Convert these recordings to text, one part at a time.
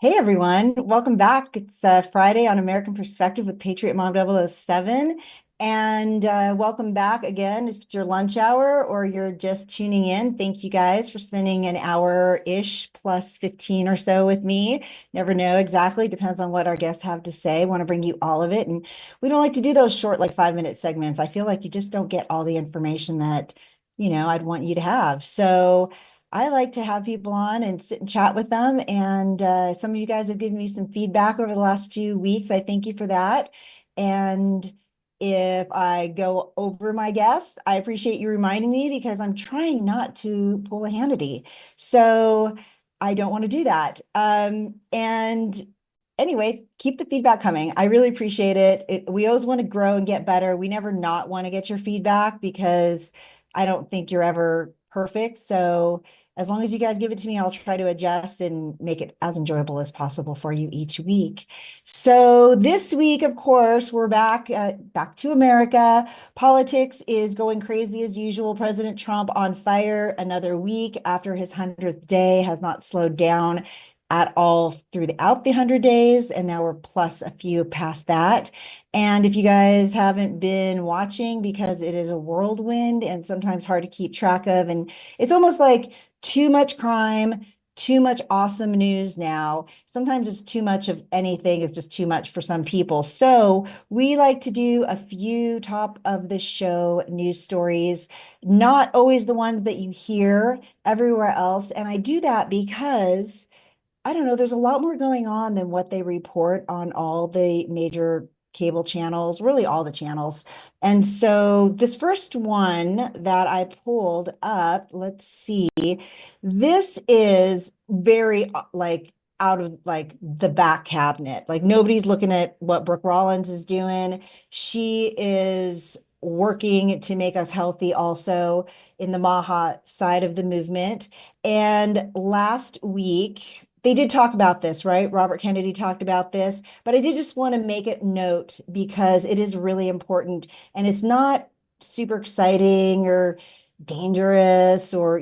Hey everyone, welcome back. It's Friday on American Perspective with Patriot Mom007. And welcome back again. If it's your lunch hour or you're just tuning in, thank you guys for spending an hour-ish plus 15 or so with me. Never know exactly, depends on what our guests have to say. Want to bring you all of it. And we don't like to do those short, like 5-minute segments. I feel like you just don't get all the information that, I'd want you to have. So I like to have people on and sit and chat with them. And some of you guys have given me some feedback over the last few weeks. I thank you for that. And if I go over my guests, I appreciate you reminding me because I'm trying not to pull a Hannity. So I don't want to do that. And anyway, keep the feedback coming. I really appreciate it. We always want to grow and get better. We never not want to get your feedback because I don't think you're ever perfect. So as long as you guys give it to me, I'll try to adjust and make it as enjoyable as possible for you each week. So this week, of course, we're back to America. Politics is going crazy as usual. President Trump on fire another week after his 100th day has not slowed down at all throughout the 100 days. And now we're plus a few past that. And if you guys haven't been watching, because it is a whirlwind and sometimes hard to keep track of, and it's almost like too much crime, too much awesome news now. Sometimes it's too much of anything. It's just too much for some people. So we like to do a few top of the show news stories, not always the ones that you hear everywhere else. And I do that because I don't know, there's a lot more going on than what they report on all the major cable channels, really all the channels. And so this first one that I pulled up, let's see, this is very like out of like the back cabinet. Like nobody's looking at what Brooke Rollins is doing. She is working to make us healthy also in the Maha side of the movement. And last week, they did talk about this, right? Robert Kennedy talked about this, but I did just want to make it note because it is really important and it's not super exciting or dangerous or,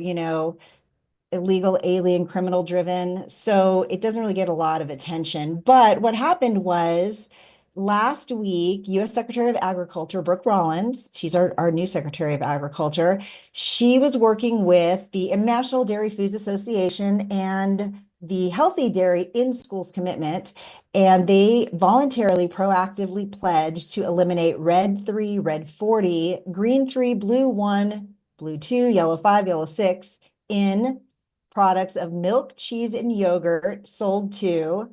illegal alien criminal driven. So it doesn't really get a lot of attention. But what happened was last week, US Secretary of Agriculture, Brooke Rollins, she's our new Secretary of Agriculture, she was working with the International Dairy Foods Association and the Healthy Dairy in Schools Commitment, and they voluntarily, proactively pledged to eliminate red 3, red 40, green 3, blue 1, blue 2, yellow 5, yellow 6 in products of milk, cheese, and yogurt sold to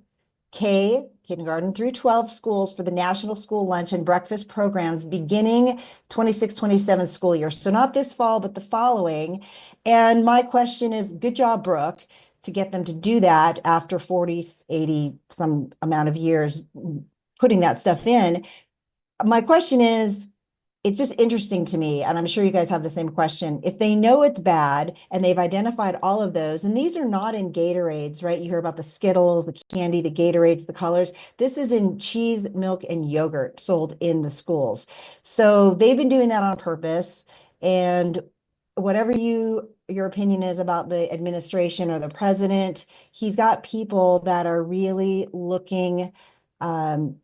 kindergarten through 12 schools for the National School Lunch and Breakfast programs beginning 26-27 school year. So not this fall, but the following. And my question is, good job, Brooke, to get them to do that after 40, 80, some amount of years putting that stuff in. My question is, it's just interesting to me, and I'm sure you guys have the same question. If they know it's bad and they've identified all of those, and these are not in Gatorades, right? You hear about the Skittles, the candy, the Gatorades, the colors. This is in cheese, milk, and yogurt sold in the schools. So they've been doing that on purpose. And whatever your opinion is about the administration or the president, he's got people that are really looking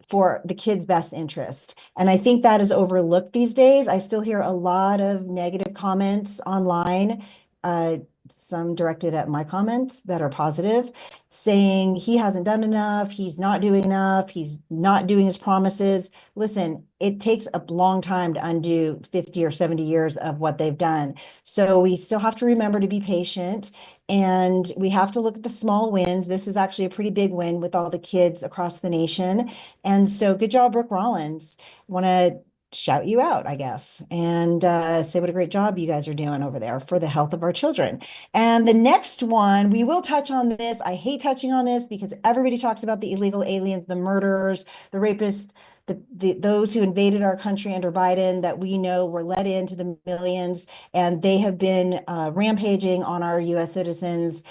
for the kids' best interest. And I think that is overlooked these days. I still hear a lot of negative comments online, some directed at my comments that are positive, saying he hasn't done enough, he's not doing enough, he's not doing his promises. Listen, it takes a long time to undo 50 or 70 years of what they've done. So we still have to remember to be patient. And we have to look at the small wins. This is actually a pretty big win with all the kids across the nation. And so good job, Brooke Rollins. Want to shout you out, I guess, and say what a great job you guys are doing over there for the health of our children. And the next one, we will touch on this. I hate touching on this because everybody talks about the illegal aliens, the murderers, the rapists, those who invaded our country under Biden that we know were let into the millions, and they have been rampaging on our U.S. citizens,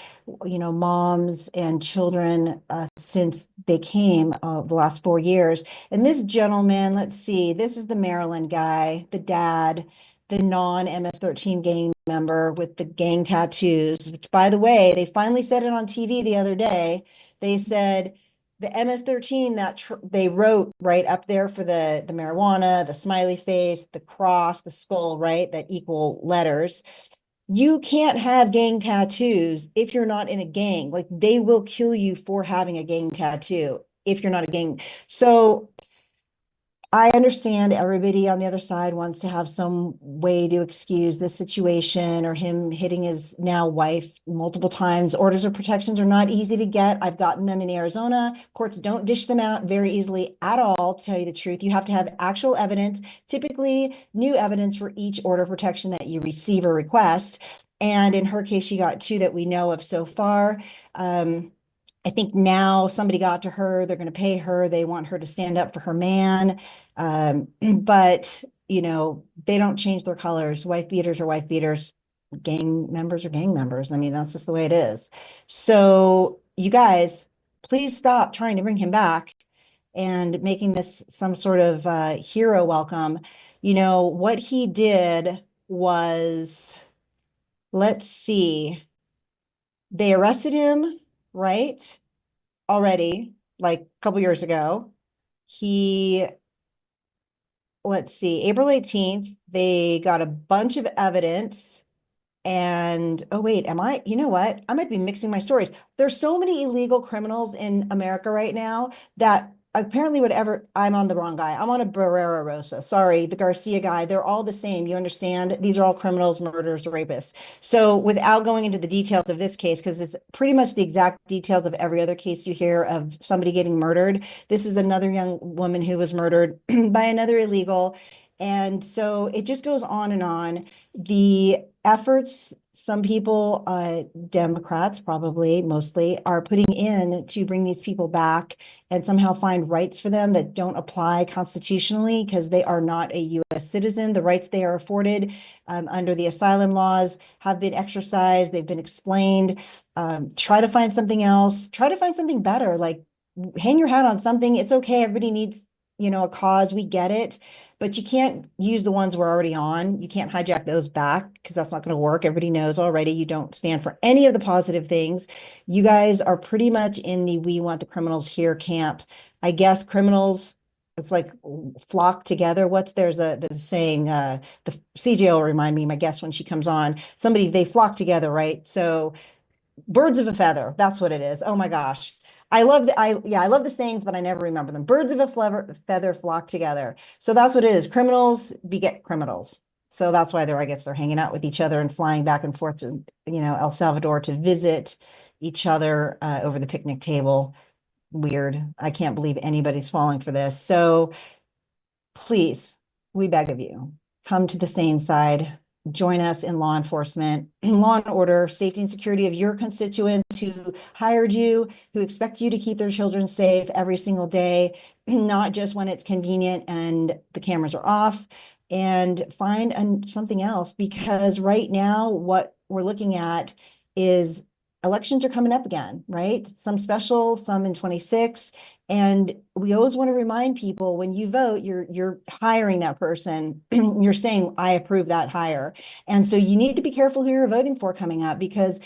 moms and children since they came the last 4 years. And this gentleman, let's see, this is the Maryland guy, the dad, the non-MS-13 gang member with the gang tattoos, which, by the way, they finally said it on TV the other day. They said the MS-13 that they wrote right up there for the marijuana, the smiley face, the cross, the skull, right, that equal letters. You can't have gang tattoos if you're not in a gang. Like, they will kill you for having a gang tattoo if you're not a gang. So I understand everybody on the other side wants to have some way to excuse this situation or him hitting his now wife multiple times. Orders of protections are not easy to get. I've gotten them in Arizona. Courts don't dish them out very easily at all, to tell you the truth. You have to have actual evidence, typically new evidence for each order of protection that you receive or request. And in her case, she got 2 that we know of so far. I think now somebody got to her, they're going to pay her, they want her to stand up for her man. But, you know, they don't change their colors. Wife beaters are wife beaters, gang members are gang members. I mean, that's just the way it is. So you guys, please stop trying to bring him back and making this some sort of hero welcome. You know, what he did was, let's see, they arrested him, right? Already, like a couple years ago. He, let's see, April 18th, they got a bunch of evidence. And oh wait, you know what? I might be mixing my stories. There's so many illegal criminals in America right now that apparently I'm on the wrong guy. I'm on a Barrera Rosa. Sorry, the Garcia guy. They're all the same. You understand? These are all criminals, murderers, rapists. So without going into the details of this case, because it's pretty much the exact details of every other case you hear of somebody getting murdered. This is another young woman who was murdered by another illegal. And so it just goes on and on. The efforts some people, Democrats probably mostly, are putting in to bring these people back and somehow find rights for them that don't apply constitutionally because they are not a U.S. citizen. The rights they are afforded under the asylum laws have been exercised. They've been explained. Try to find something else. Try to find something better. Like, hang your hat on something. It's okay. Everybody needs, a cause. We get it. But you can't use the ones we're already on. You can't hijack those back because that's not going to work. Everybody knows already you don't stand for any of the positive things. You guys are pretty much in the we want the criminals here camp. I guess criminals, it's like flock together. There's a saying, the CJ will remind me, my guest when she comes on, they flock together, right? So birds of a feather, that's what it is. Oh my gosh. I love the sayings, but I never remember them. Birds of a feather flock together. So that's what it is. Criminals beget criminals. So that's why I guess they're hanging out with each other and flying back and forth to, El Salvador to visit each other over the picnic table. Weird. I can't believe anybody's falling for this. So please, we beg of you, come to the sane side. Join us in law enforcement, law and order, safety and security of your constituents who hired you, who expect you to keep their children safe every single day, not just when it's convenient and the cameras are off. And find something else, because right now what we're looking at is elections are coming up again, right? Some special, some in 26. And we always want to remind people, when you vote, you're hiring that person. You're saying, I approve that hire. And so you need to be careful who you're voting for coming up, because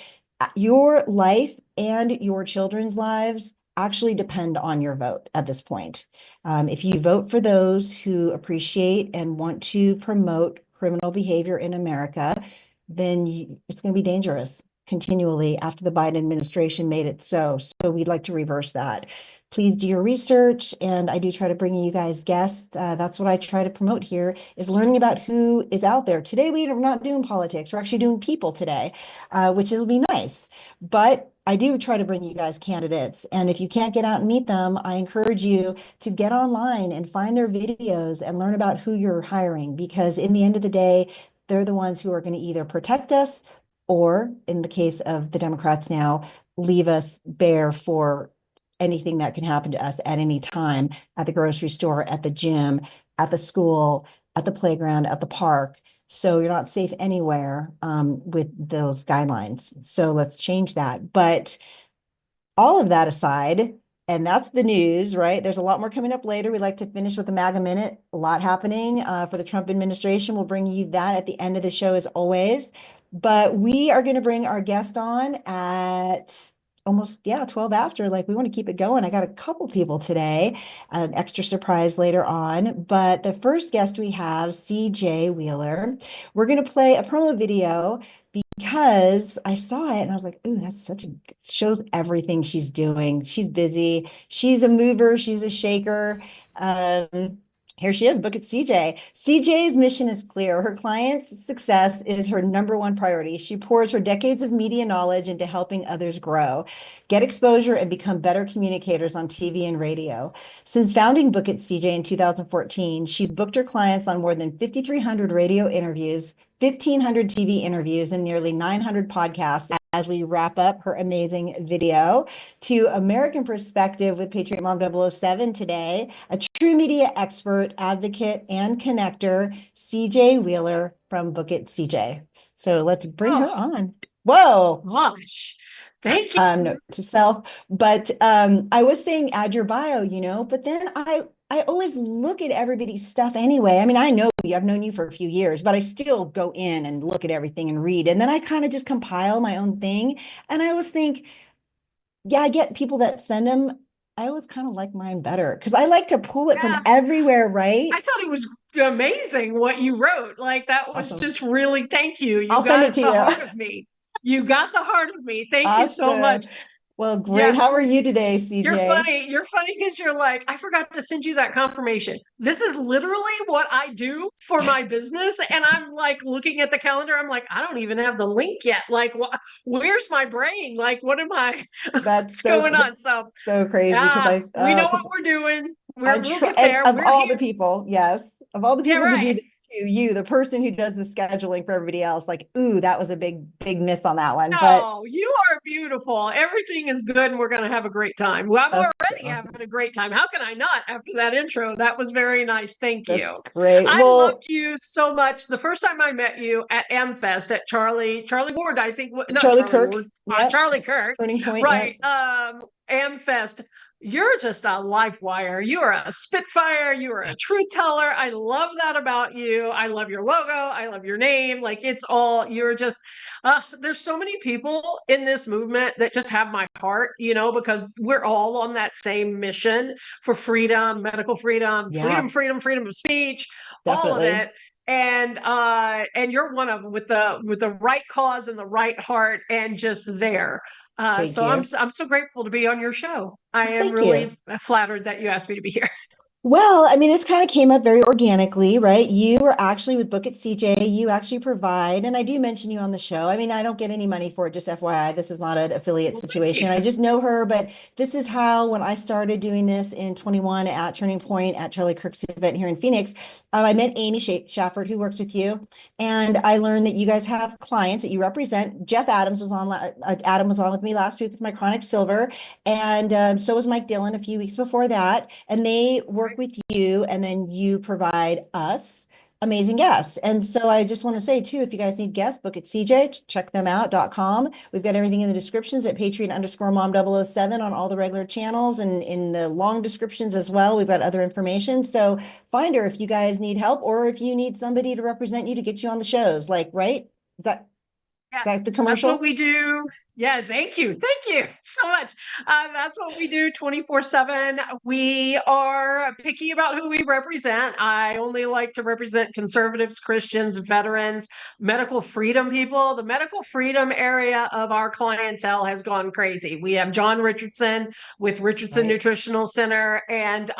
your life and your children's lives actually depend on your vote at this point. If you vote for those who appreciate and want to promote criminal behavior in America, then it's going to be dangerous continually after the Biden administration made it so. So we'd like to reverse that. Please do your research, and I do try to bring you guys guests. That's what I try to promote here, is learning about who is out there. Today, we're not doing politics. We're actually doing people today, which will be nice. But I do try to bring you guys candidates. And if you can't get out and meet them, I encourage you to get online and find their videos and learn about who you're hiring, because in the end of the day, they're the ones who are going to either protect us, or in the case of the Democrats now, leave us bare for anything that can happen to us at any time, at the grocery store, at the gym, at the school, at the playground, at the park. So you're not safe anywhere with those guidelines. So let's change that. But all of that aside, and that's the news, right? There's a lot more coming up later. We like to finish with the MAGA Minute. A lot happening for the Trump administration. We'll bring you that at the end of the show, as always. But we are going to bring our guest on at almost, yeah, 12 after. Like, we want to keep it going. I got a couple people today, an extra surprise later on. But the first guest we have, CJ Wheeler. We're going to play a promo video because I saw it and I was like, ooh, that's such a, it shows everything she's doing. She's busy. She's a mover. She's a shaker. Here she is, book it, CJ. CJ's mission is clear. Her clients' success is her number one priority. She pours her decades of media knowledge into helping others grow, get exposure, and become better communicators on TV and radio. Since founding Book It CJ in 2014, she's booked her clients on more than 5,300 radio interviews, 1,500 TV interviews, and nearly 900 podcasts. As we wrap up her amazing video to American Perspective with Patriot Mom007 today, a true media expert, advocate, and connector, CJ Wheeler from Book It CJ. So let's bring her on. Whoa. Gosh. Thank you. Note to self. But I was saying add your bio, but then I always look at everybody's stuff anyway. I mean, I know you, I've known you for a few years, but I still go in and look at everything and read. And then I kind of just compile my own thing. And I always think, yeah, I get people that send them. I always kind of like mine better because I like to pull it from everywhere, right? I thought it was amazing what you wrote. Like, that was Awesome. just really, thank you. You I'll got send it to the you. heart of me. You got the heart of me. Thank you so Awesome. much. Well, great. Yeah. How are you today, CJ? You're funny. You're funny because you're like, I forgot to send you that confirmation. This is literally what I do for my business. And I'm like looking at the calendar. I'm like, I don't even have the link yet. Like, where's my brain? Like, what am I? That's What's going on? so crazy because we know what we're doing. We'll get and there. of We're all here. the people, yes, of all the people to do Right. this to you, the person who does the scheduling for everybody else, like, ooh, that was a big miss on that one. But No, you are beautiful. Everything is good, and we're going to have a great time. Well, I'm already awesome. having a great time. How can I not after that intro? That was very nice. Thank you. That's great. I Well, loved you so much. The first time I met you at AmFest at Charlie Ward, I think, not Charlie Charlie Kirk, Ward, yep. Charlie Kirk, Turning Point, right? yep. AmFest. You're just a life wire. You are a spitfire. You are a truth teller. I love that about you. I love your logo. I love your name. Like, it's all, you're just, there's so many people in this movement that just have my heart, because we're all on that same mission for freedom, medical freedom, Yeah, freedom of speech, all of definitely. it. And you're one of them with the right cause and the right heart and just there. Thank So you. I'm so grateful to be on your show. I am Thank you. really flattered that you asked me to be here. Well, I mean, this kind of came up very organically, right? You were actually with Book It CJ. You actually provide, and I do mention you on the show. I mean, I don't get any money for it, just FYI. This is not an affiliate Well, thank you. situation. I just know her, but this is how, when I started doing this in 21 at Turning Point at Charlie Kirk's event here in Phoenix, I met Amy Shafford, who works with you. And I learned that you guys have clients that you represent. Jeff Adams was on, Adam was on with me last week with my Chronic Silver. And so was Mike Dillon a few weeks before that. And they work with you, and then you provide us amazing guests. And so I just want to say too, if you guys need guests, book at CJ, check them out.com. We've got everything in the descriptions at Patriot_Mom007 on all the regular channels, and in the long descriptions as well. We've got other information. So find her if you guys need help, or if you need somebody to represent you to get you on the shows, like, right? Is that the That's what commercial? we do. Yeah, thank you. Thank you so much. That's what we do 24/7. We are picky about who we represent. I only like to represent conservatives, Christians, veterans, medical freedom people. The medical freedom area of our clientele has gone crazy. We have John Richardson with Richardson Right. Nutritional Center and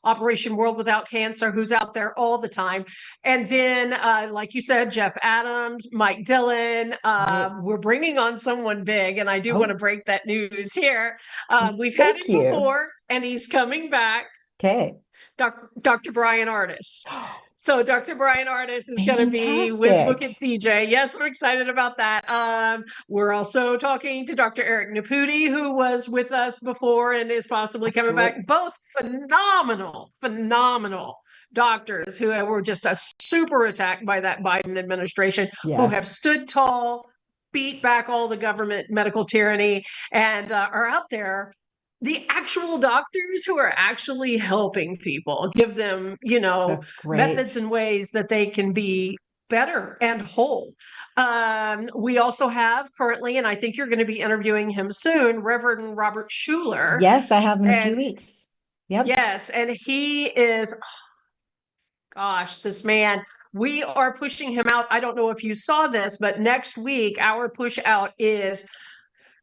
Operation World Without Cancer, who's out there all the time. And then, like you said, Jeff Adams, Mike Dillon. Right. We're bringing on someone big, and I do want to Oh, break that news here. We've had thank him you. before, and he's coming back. Okay. Dr. Brian Artis. So Dr. Brian Artis is going to be with Book It Fantastic. CJ. Yes, we're excited about that. We're also talking to Dr. Eric Naputi, who was with us before and is possibly coming back. Both phenomenal doctors who were just a super attacked by that Biden administration, who have Yes. stood tall, beat back all the government medical tyranny, and are out there, the actual doctors who are actually helping people, give them, That's methods great. and ways that they can be better and whole. We also have currently, and I think you're going to be interviewing him soon, Reverend Robert Schuller. Yes, I have in a few And weeks. Yep. yes, and he is, gosh, this man, we are pushing him out. I don't know if you saw this, but next week, our push out is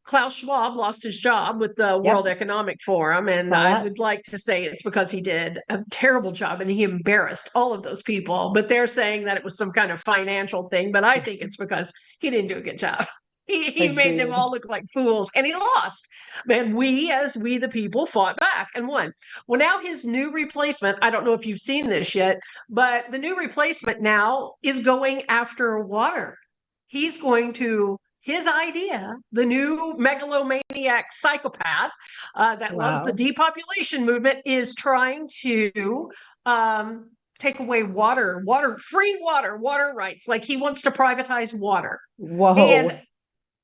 Klaus Schwab lost his job with the World Yep. Economic Forum. And Saw I that. would like to say it's because he did a terrible job and he embarrassed all of those people. But they're saying that it was some kind of financial thing. But I think it's because he didn't do a good job. He made them Agreed. all look like fools and he lost. And we the people, fought back and won. Well, now his new replacement, I don't know if you've seen this yet, but the new replacement now is going after water. He's going to his idea, the new megalomaniac psychopath that loves the Wow. depopulation movement, is trying to take away free water rights. Like he wants to privatize water. And Whoa.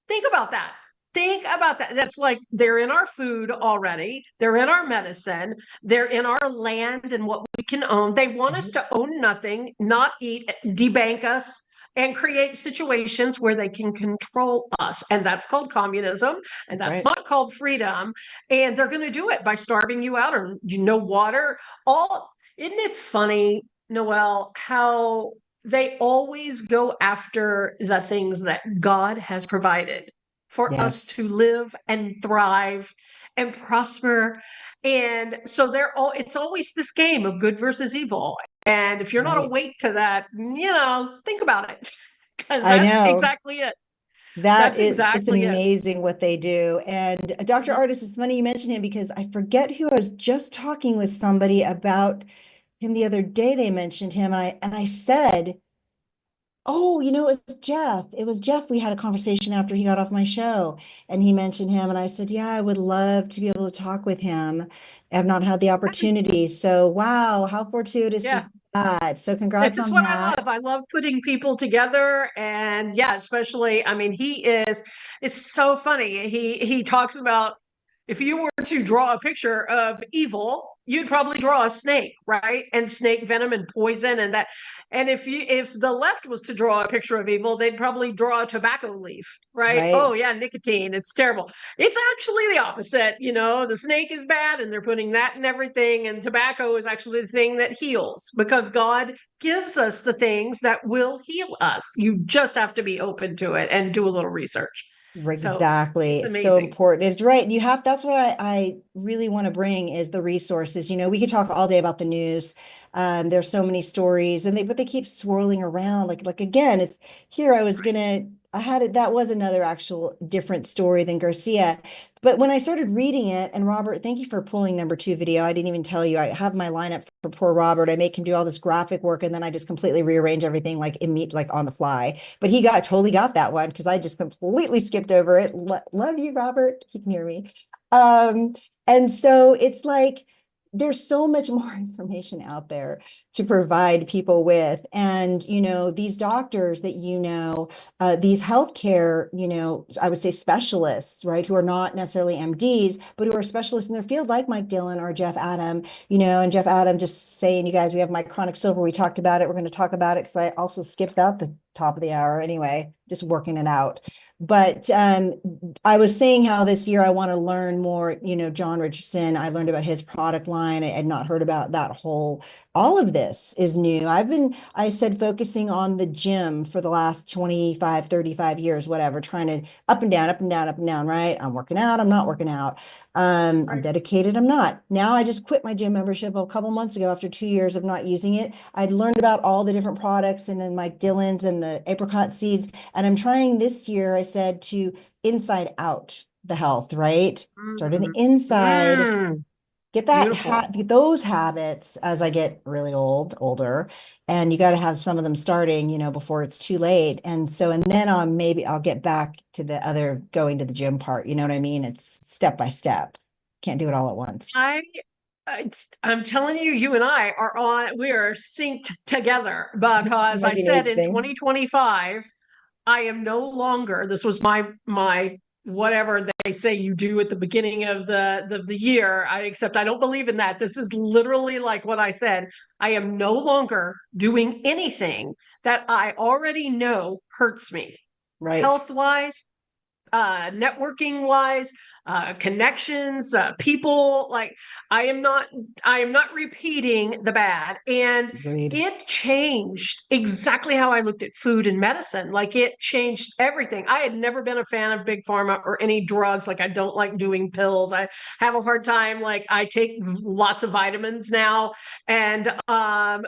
think about that. Think about that. That's like they're in our food already. They're in our medicine. They're in our land and what we can own. They want us Mhm. to own nothing, not eat, debank us, and create situations where they can control us. And that's called communism. And that's Right. not called freedom. And they're going to do it by starving you out or water. All isn't it funny, Noel, how they always go after the things that God has provided for us Yes. to live and thrive and prosper. And so it's always this game of good versus evil. And if you're not Right. awake to that, think about it. Because I that's know. exactly it. That That's is, it's exactly it. amazing what they do. And Dr. Mhm. Artis, it's funny you mentioned him because I forget who I was just talking with somebody about him the other day. They mentioned him, and I said, "Oh, it was Jeff. It was Jeff. We had a conversation after he got off my show, and he mentioned him, and I said, yeah, I would love to be able to talk with him. I have not had the opportunity. So, wow, how fortuitous Yeah. is that? So, This congrats is on what I love. that. I love putting people together. And yeah, especially, I mean, it's so funny. He talks about if you were to draw a picture of evil, you'd probably draw a snake, right? And snake venom and poison and that. And if the left was to draw a picture of evil, they'd probably draw a tobacco leaf, right? Oh Right. yeah, nicotine, it's terrible. It's actually the opposite. The snake is bad and they're putting that in everything. And tobacco is actually the thing that heals because God gives us the things that will heal us. You just have to be open to it and do a little research. So Exactly. it's It's so amazing. important. It's right. That's what I really want to bring is the resources. We could talk all day about the news. There's so many stories but they keep swirling around. Like again, it's here. I had it. That was another actual different story than Garcia. But when I started reading it, and Robert, thank you for pulling number 2 video. I didn't even tell you. I have my lineup for poor Robert. I make him do all this graphic work and then I just completely rearrange everything like on the fly. But he totally got that one because I just completely skipped over it. Love you, Robert. He can hear me. Um, and so it's like there's so much more information out there to provide people with. And, these doctors that, these healthcare, I would say specialists, right, who are not necessarily MDs, but who are specialists in their field, like Mike Dillon or Jeff Adam, and Jeff Adam just saying, you guys, we have my chronic silver. We talked about it. We're going to talk about it because I also skipped out the top of the hour anyway, just working it out. But I was saying how this year I want to learn more, John Richardson. I learned about his product line. I had not heard about all of this is new. I said, focusing on the gym for the last 25, 35 years, whatever, trying to up and down, up and down, up and down, right? I'm working out, I'm not working out. I'm Right. dedicated, I'm not. Now I just quit my gym membership a couple months ago after 2 years of not using it. I'd learned about all the different products and then Mike Dillon's and the apricot seeds. And I'm trying this year, I said, to inside out the health, right? Start in the Mm. inside, Mm. get Beautiful. those habits as I get really older. And you got to have some of them starting, before it's too late. And so, and then maybe I'll get back to the other going to the gym part. You know what I mean? It's step by step. Can't do it all at once. I, I I'm telling you, you and I we are synced together It because might I be an said age in thing. 2025, I am no longer, this was my whatever they say you do at the beginning of the year. Except I don't believe in that. This is literally like what I said. I am no longer doing anything that I already know hurts me, Right. health wise, networking wise, connections, people. Like I am not repeating the bad. And Agreed. it changed exactly how I looked at food and medicine. Like it changed everything. I had never been a fan of big pharma or any drugs. Like I don't like doing pills. I have a hard time. Like I take lots of vitamins now. And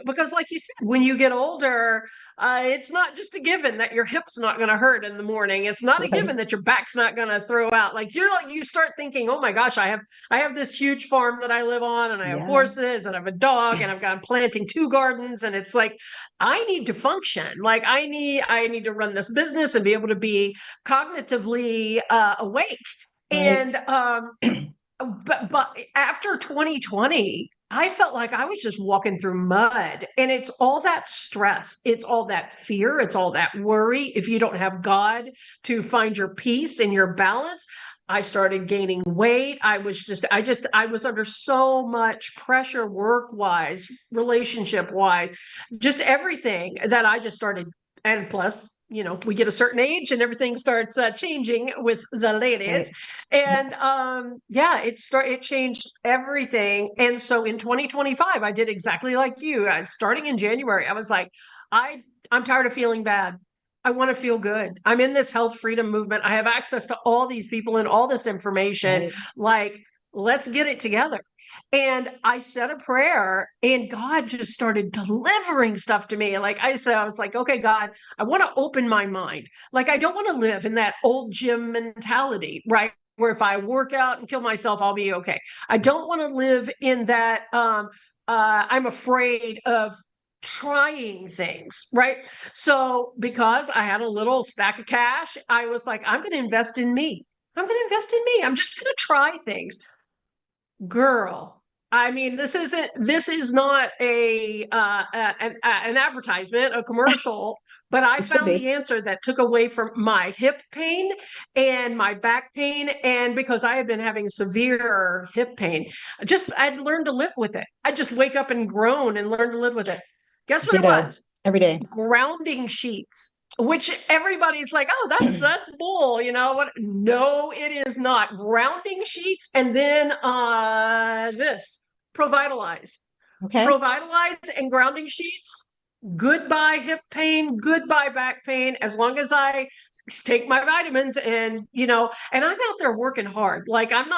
because like you said, when you get older, it's not just a given that your hip's not going to hurt in the morning. It's not a given Right. that your back's not going to throw out. Like you start thinking, oh my gosh, I have this huge farm that I live on, and I have Yeah. horses, and I have a dog, and I'm planting 2 gardens, and it's like I need to function. Like I need to run this business and be able to be cognitively awake. Right. And but after 2020, I felt like I was just walking through mud. And it's all that stress, it's all that fear, it's all that worry. If you don't have God to find your peace and your balance, I started gaining weight. I was under so much pressure, work wise, relationship wise, just everything, that I just started. And plus, we get a certain age and everything starts changing with the ladies. Right. And yeah, it changed everything. And so in 2025, I did exactly like you. Starting in January, I was like, I'm tired of feeling bad. I want to feel good. I'm in this health freedom movement. I have access to all these people and all this information. Right. Like, let's get it together. And I said a prayer, and God just started delivering stuff to me. Like I said, I was like, okay, God, I want to open my mind. Like, I don't want to live in that old gym mentality, right? Where if I work out and kill myself, I'll be okay. I don't want to live in that. I'm afraid of trying things, right? So, because I had a little stack of cash, I was like, I'm going to invest in me. I'm going to invest in me. I'm just going to try things. Girl, I mean, this is not an advertisement, a commercial, but I It should found be. the answer that took away from my hip pain and my back pain. And because I had been having severe hip pain, I'd learned to live with it. I'd just wake up and groan and learn to live with it. Guess what it Ditto. was? Every day. Grounding sheets, which everybody's like, oh, that's bull, what? No, it is not. Grounding sheets. And then this Provitalize. Okay. Provitalize and grounding sheets. Goodbye hip pain, goodbye back pain, as long as I take my vitamins. And and I'm out there working hard. Like I'm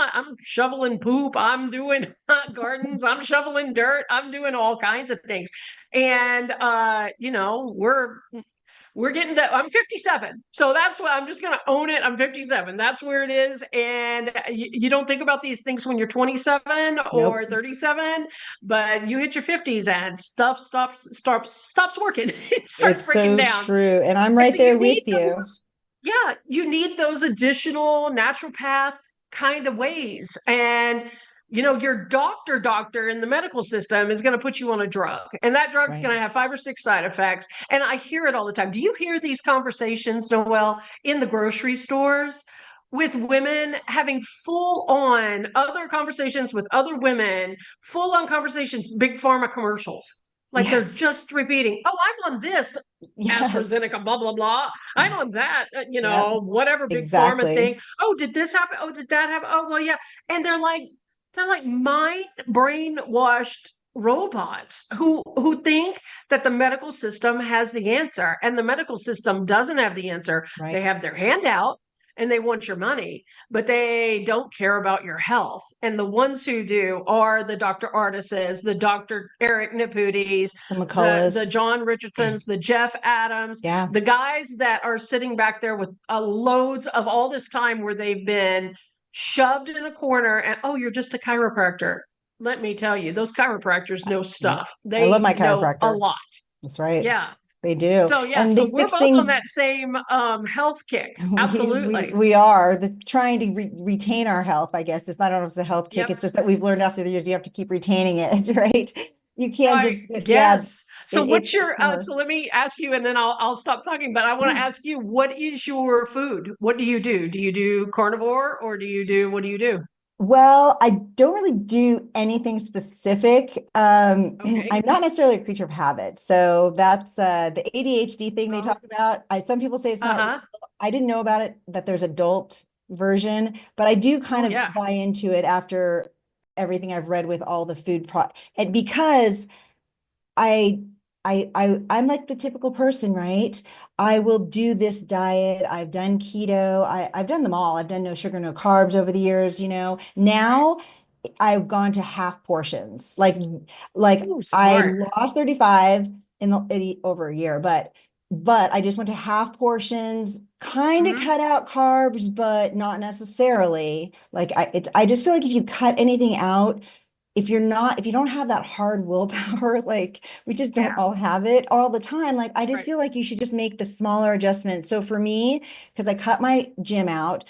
shoveling poop, I'm doing gardens, I'm shoveling dirt, I'm doing all kinds of things. And we're getting to, I'm 57. So that's what I'm just going to own it. I'm 57. That's where it is. And you don't think about these things when you're 27 Nope. or 37, but you hit your 50s and stuff stops working. It starts It's breaking so down. true. And I'm And right so you there need with you. those, yeah, you need those additional naturopath kind of ways. And your doctor in the medical system is going to put you on a drug, and that drug's Right. going to have 5 or 6 side effects. And I hear it all the time. Do you hear these conversations, Noél, in the grocery stores with women having full on other conversations with other women, full on conversations, big pharma commercials? Like they're Yes. just repeating, oh, I'm on this Yes. AstraZeneca, blah, blah, blah. I'm on that, Yep. whatever big pharma Exactly. thing. Oh, did this happen? Oh, did that happen? Oh, well, yeah. And they're like mind brainwashed robots who think that the medical system has the answer, and the medical system doesn't have the answer. Right. They have their hand out and they want your money, but they don't care about your health. And the ones who do are the Dr. Artises, the Dr. Eric Niputis, The the McCullough. John Richardsons, the Jeff Adams, Yeah. the guys that are sitting back there with loads of all this time where they've been shoved in a corner. And oh, you're just a chiropractor. Let me tell you, those chiropractors know Yep. stuff. I love They my know a chiropractor. lot. That's right. Yeah. They do. So yeah, And so they we're fix both things. on that same health kick. We we Absolutely. we are trying to retain our health, I guess. It's not, I don't know if it's a health kick. Yep. It's just that we've learned after the years you have to keep retaining it, right? You can't Right. just, yeah, Yes. So what's It's your hard. so let me ask you and then I'll stop talking, but I want to Yeah. ask you, what is your food? What do you do? Do you do carnivore or do you do what do you do? Well, I don't really do anything specific. I'm Okay. not necessarily a creature of habit. So that's the ADHD thing they Oh, talk about. Some people say it's not real. uh-huh. I didn't know about it, that there's adult version, but I do kind Oh of yeah. buy into it after everything I've read with all the food and because I I'm like the typical person, right? I will do this diet. I've done keto. I've done them all. I've done no sugar, no carbs over the years, you know. Now I've gone to half portions. Like Oh, I smart. lost 35 over a year, but I just went to half portions, kind of Hmm. cut out carbs, but not necessarily. I just feel like if you cut anything out, if you don't have that hard willpower, like we just don't Yeah. all have it all the time, like I just Right. feel like you should just make the smaller adjustments. So for me, because I cut my gym out,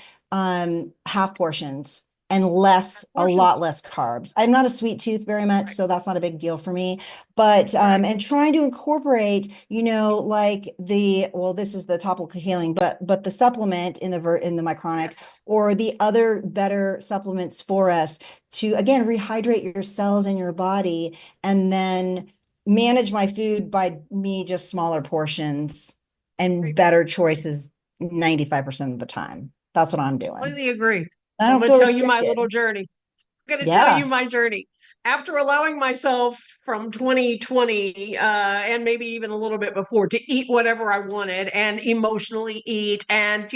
half portions and a lot Portions. less carbs. I'm not a sweet tooth very much, Right. so that's not a big deal for me. But Right. and trying to incorporate, like well, this is the topical healing, but the supplement in the mycronic Yes. or the other better supplements for us to again rehydrate your cells in your body and then manage my food by me just smaller portions and Right. better choices 95% of the time. That's what I'm doing. Completely agree. I Well, I'm don't going to feel tell you my restricted. little journey. Going to tell Yeah, you my journey. After allowing myself from 2020 and maybe even a little bit before to eat whatever I wanted and emotionally eat and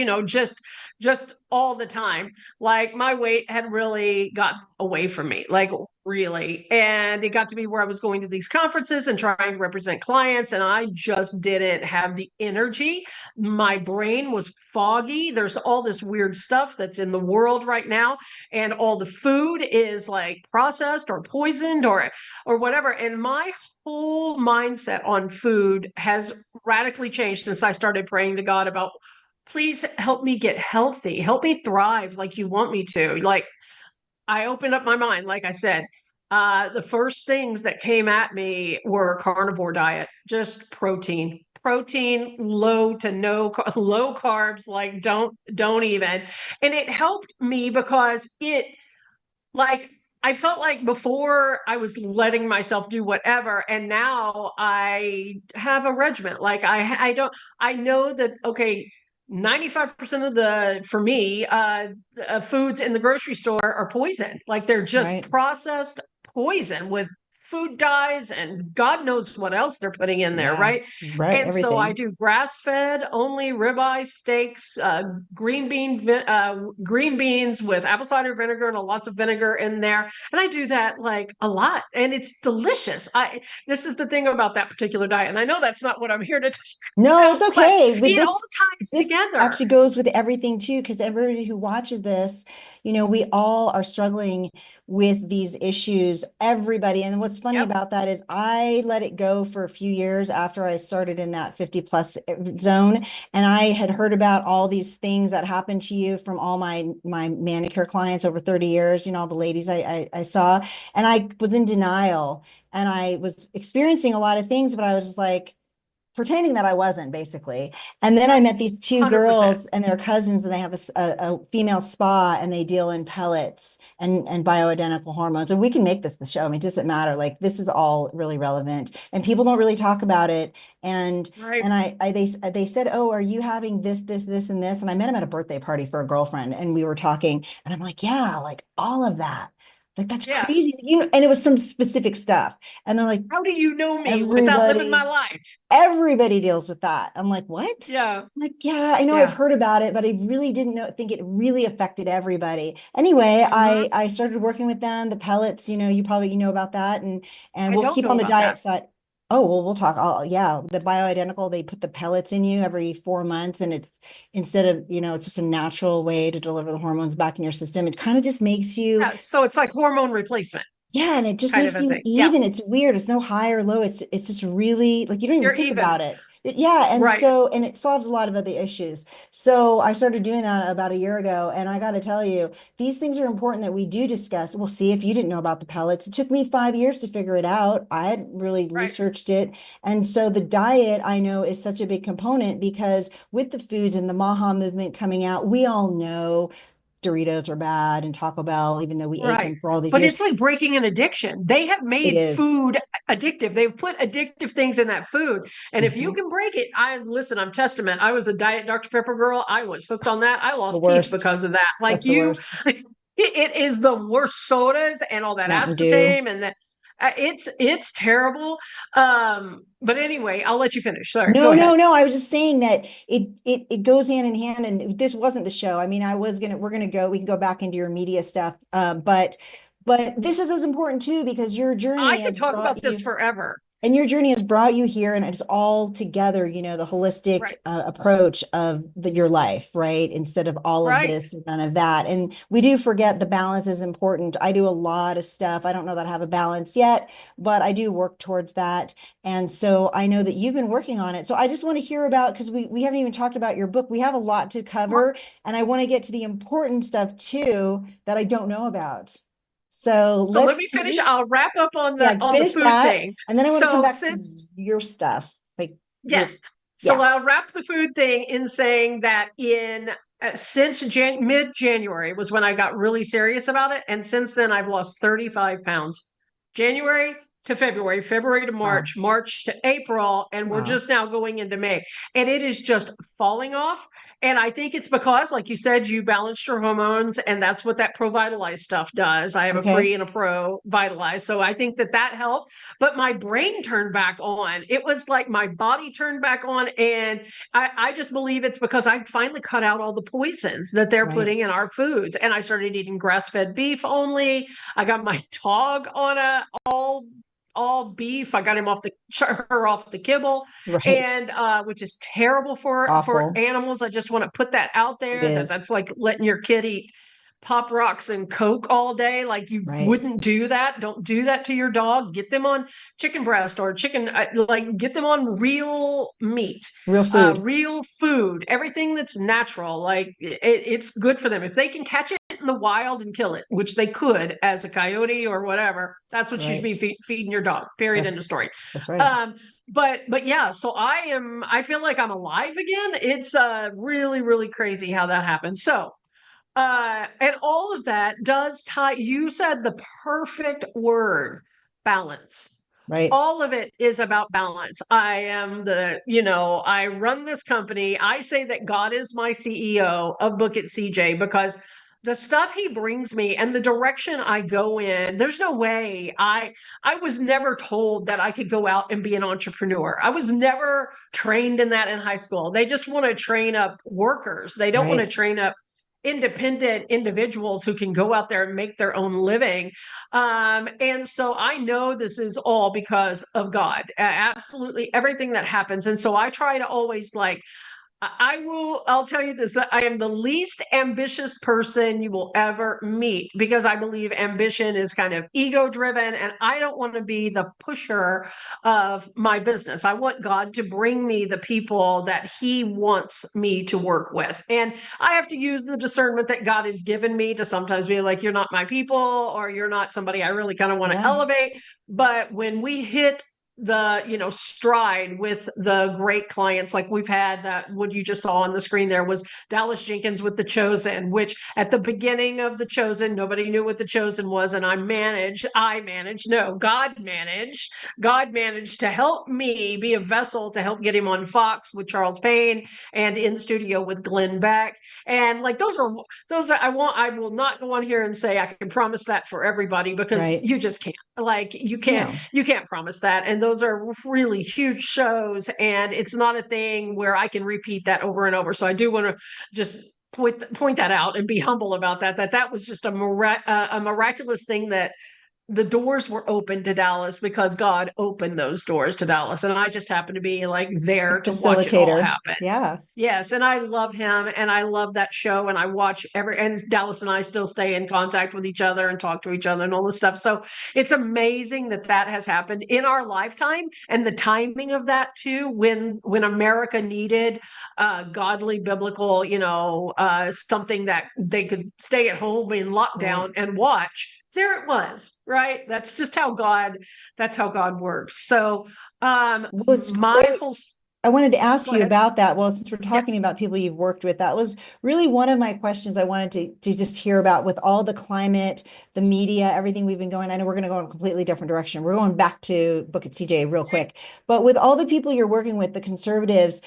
just all the time, like my weight had really gotten away from me, like really. And it got to be where I was going to these conferences and trying to represent clients and I just didn't have the energy. My brain was foggy. There's all this weird stuff that's in the world right now and all the food is like processed or poisoned or whatever, and my whole mindset on food has radically changed since I started praying to God about, please help me get healthy, help me thrive like you want me to. Like I opened up my mind, like I said. The first things that came at me were carnivore diet, just protein, low to no low carbs, like don't even. And it helped me because it like I felt like before I was letting myself do whatever, and now I have a regiment. Like I don't, I know that okay, 95% of the for me foods in the grocery store are poison. Like they're just right. processed poison with food dyes and God knows what else they're putting in there, Yeah, right? right. And so I Everything. do grass fed only ribeye steaks, green beans with apple cider vinegar and lots of vinegar in there. And I do that like a lot and it's delicious. I This is the thing about that particular diet. And I know that's not what I'm here to talk No, about, it's but okay. With it all ties this together. actually goes with everything too, because everybody who watches this, we all are struggling with these issues. Everybody. And what's funny Yep. about that is I let it go for a few years after I started in that 50 plus zone. And I had heard about all these things that happened to you from all my manicure clients over 30 years, all the ladies I saw. And I was in denial and I was experiencing a lot of things, but I was just like, pretending that I wasn't basically. And then I met Yes. these two 100%. girls and they're cousins and they have a female spa and they deal in pellets and bioidentical hormones. And we can make this the show. I mean, it doesn't matter. Like this is all really relevant and people don't really talk about it. And Right. and they said, "Oh, are you having this, and this?" And I met him at a birthday party for a girlfriend and we were talking and I'm like, "Yeah, like all of that." Like that's Yeah. crazy. And it was some specific stuff. And they're like, How do you know me without living my everybody life? everybody deals with that. I'm like, what? Yeah. I'm like, yeah, I know I've Yeah. heard about it, but I really didn't think it really affected everybody. Anyway, Hmm. I started working with them, the pellets, you probably you know about that, and I we'll don't keep know on the about that. diet side. Oh, well, we'll talk. Yeah, the bioidentical, they put the pellets in you every 4 months, and it's instead of, it's just a natural way to deliver the hormones back in your system. It kind of just makes you, Yeah. So it's like hormone replacement yeah, and it just kind of makes a you thing. Yeah. even. It's weird. It's no high or low. It's just really like you don't even You're think even. about it. Yeah, and Right, so and it solves a lot of other issues. So I started doing that about a year ago, and I got to tell you, these things are important that we do discuss. We'll see if you didn't know about the pellets. It took me 5 years to figure it out. I had really right, researched it, and so the diet I know is such a big component because with the foods and the Maha movement coming out, we all know Doritos are bad and Taco Bell, even though we ate right. them for all these But years. it's like breaking an addiction. They have It made is. food addictive. They've put addictive things in that food. And if you Mhm. can break it, listen, I'm testament. I was a diet Dr. Pepper girl. I was hooked on that. I The lost teeth worst. because of that. That's Like the you, worst. it is the worst sodas and all that Mountain Dew. aspartame and that it's terrible. But anyway, I'll let you finish. Sorry, go No, ahead. no, no. I was just saying that it goes hand in hand, and this wasn't the show. I mean, we're gonna go. We can go back into your media stuff, but this is as important too because your I journey could has talk about brought this you. forever. And your journey has brought you here, and it's all together, the holistic Right, approach of your life, right? Instead of all of right. this or none of that. And we do forget the balance is important. I do a lot of stuff. I don't know that I have a balance yet, but I do work towards that. And so I know that you've been working on it. So I just want to hear about, because we haven't even talked about your book. We have a lot to cover, and I want to get to the important stuff too that I don't know about. So So let let's me finish. finish. I'll wrap up Yeah, on the finish food that. thing. And then I want to come So back to since your stuff. Like your, yes, so yeah. I'll wrap the food thing in saying that in since mid January was when I got really serious about it, and since then I've lost 35 pounds. January to February, February to Wow. March, March to April, and we're Wow. just now going into May, and it is just falling off. And I think it's because, like you said, you balanced your hormones, and that's what that Pro Vitalize stuff does. I have a Okay. pre and a Pro Vitalize, so I think that that helped. But my brain turned back on. It was like my body turned back on. And I just believe it's because I finally cut out all the poisons that they're Right. putting in our foods. And I started eating grass fed beef only. I got my dog on a all beef. I got him off the her off the kibble, Right. and which is terrible for Awful. animals. I just want to put that out It there that is. that's like letting your kid eat Pop Rocks and Coke all day. Like you Right. wouldn't do that. Don't do that to your dog. Get them on chicken breast or chicken, like get them on real meat, Real food. real food, everything that's natural. Like it's good for them. If they can catch it in the wild and kill it, which they could as a coyote or whatever, that's what you should be Right. feeding your dog. Period. End That's of story. that's right. Um, but yeah, so I feel like I'm alive again. It's really, really crazy how that happens. So and all of that does tie, you said the perfect word, balance. Right. All of it is about balance. I am I run this company. I say that God is my CEO of Book It CJ because the stuff he brings me and the direction I go in, there's no way I was never told that I could go out and be an entrepreneur. I was never trained in that in high school. They just want to train up workers. They don't want to Right. train up independent individuals who can go out there and make their own living. And so I know this is all because of God, absolutely everything that happens. And so I try to always like, I'll tell you this, that I am the least ambitious person you will ever meet because I believe ambition is kind of ego driven and I don't want to be the pusher of my business. I want God to bring me the people that he wants me to work with. And I have to use the discernment that God has given me to sometimes be like, you're not my people or you're not somebody I really kind of want to Yeah. elevate. But when we hit the stride with the great clients like we've had, that what you just saw on the screen there was Dallas Jenkins with The Chosen, which at the beginning of The Chosen nobody knew what The Chosen was, and God managed to help me be a vessel to help get him on Fox with Charles Payne and in studio with Glenn Beck. And like those are I will not go on here and say I can promise that for everybody because Right. you just can't. Like No. you can't promise that. And those are really huge shows. And it's not a thing where I can repeat that over and over. So I do want to just point that out and be humble about that, that was just a miraculous thing that the doors were open to Dallas because God opened those doors to Dallas. And I just happened to be like there to watch it all Facilitator. happen. Yeah. Yes, and I love him and I love that show and I watch and Dallas and I still stay in contact with each other and talk to each other and all this stuff. So it's amazing that that has happened in our lifetime and the timing of that too when America needed godly biblical, something that they could stay at home in Right. lockdown and watch. There it was, right? That's how God works. So Well, it's my great. whole I wanted to ask go you ahead. about that. Well, since we're talking Yes. about people you've worked with, that was really one of my questions I wanted to just hear about with all the climate, the media, everything we've been going. I know we're going to go in a completely different direction. We're going back to Book at CJ real quick. But with all the people you're working with, the conservatives,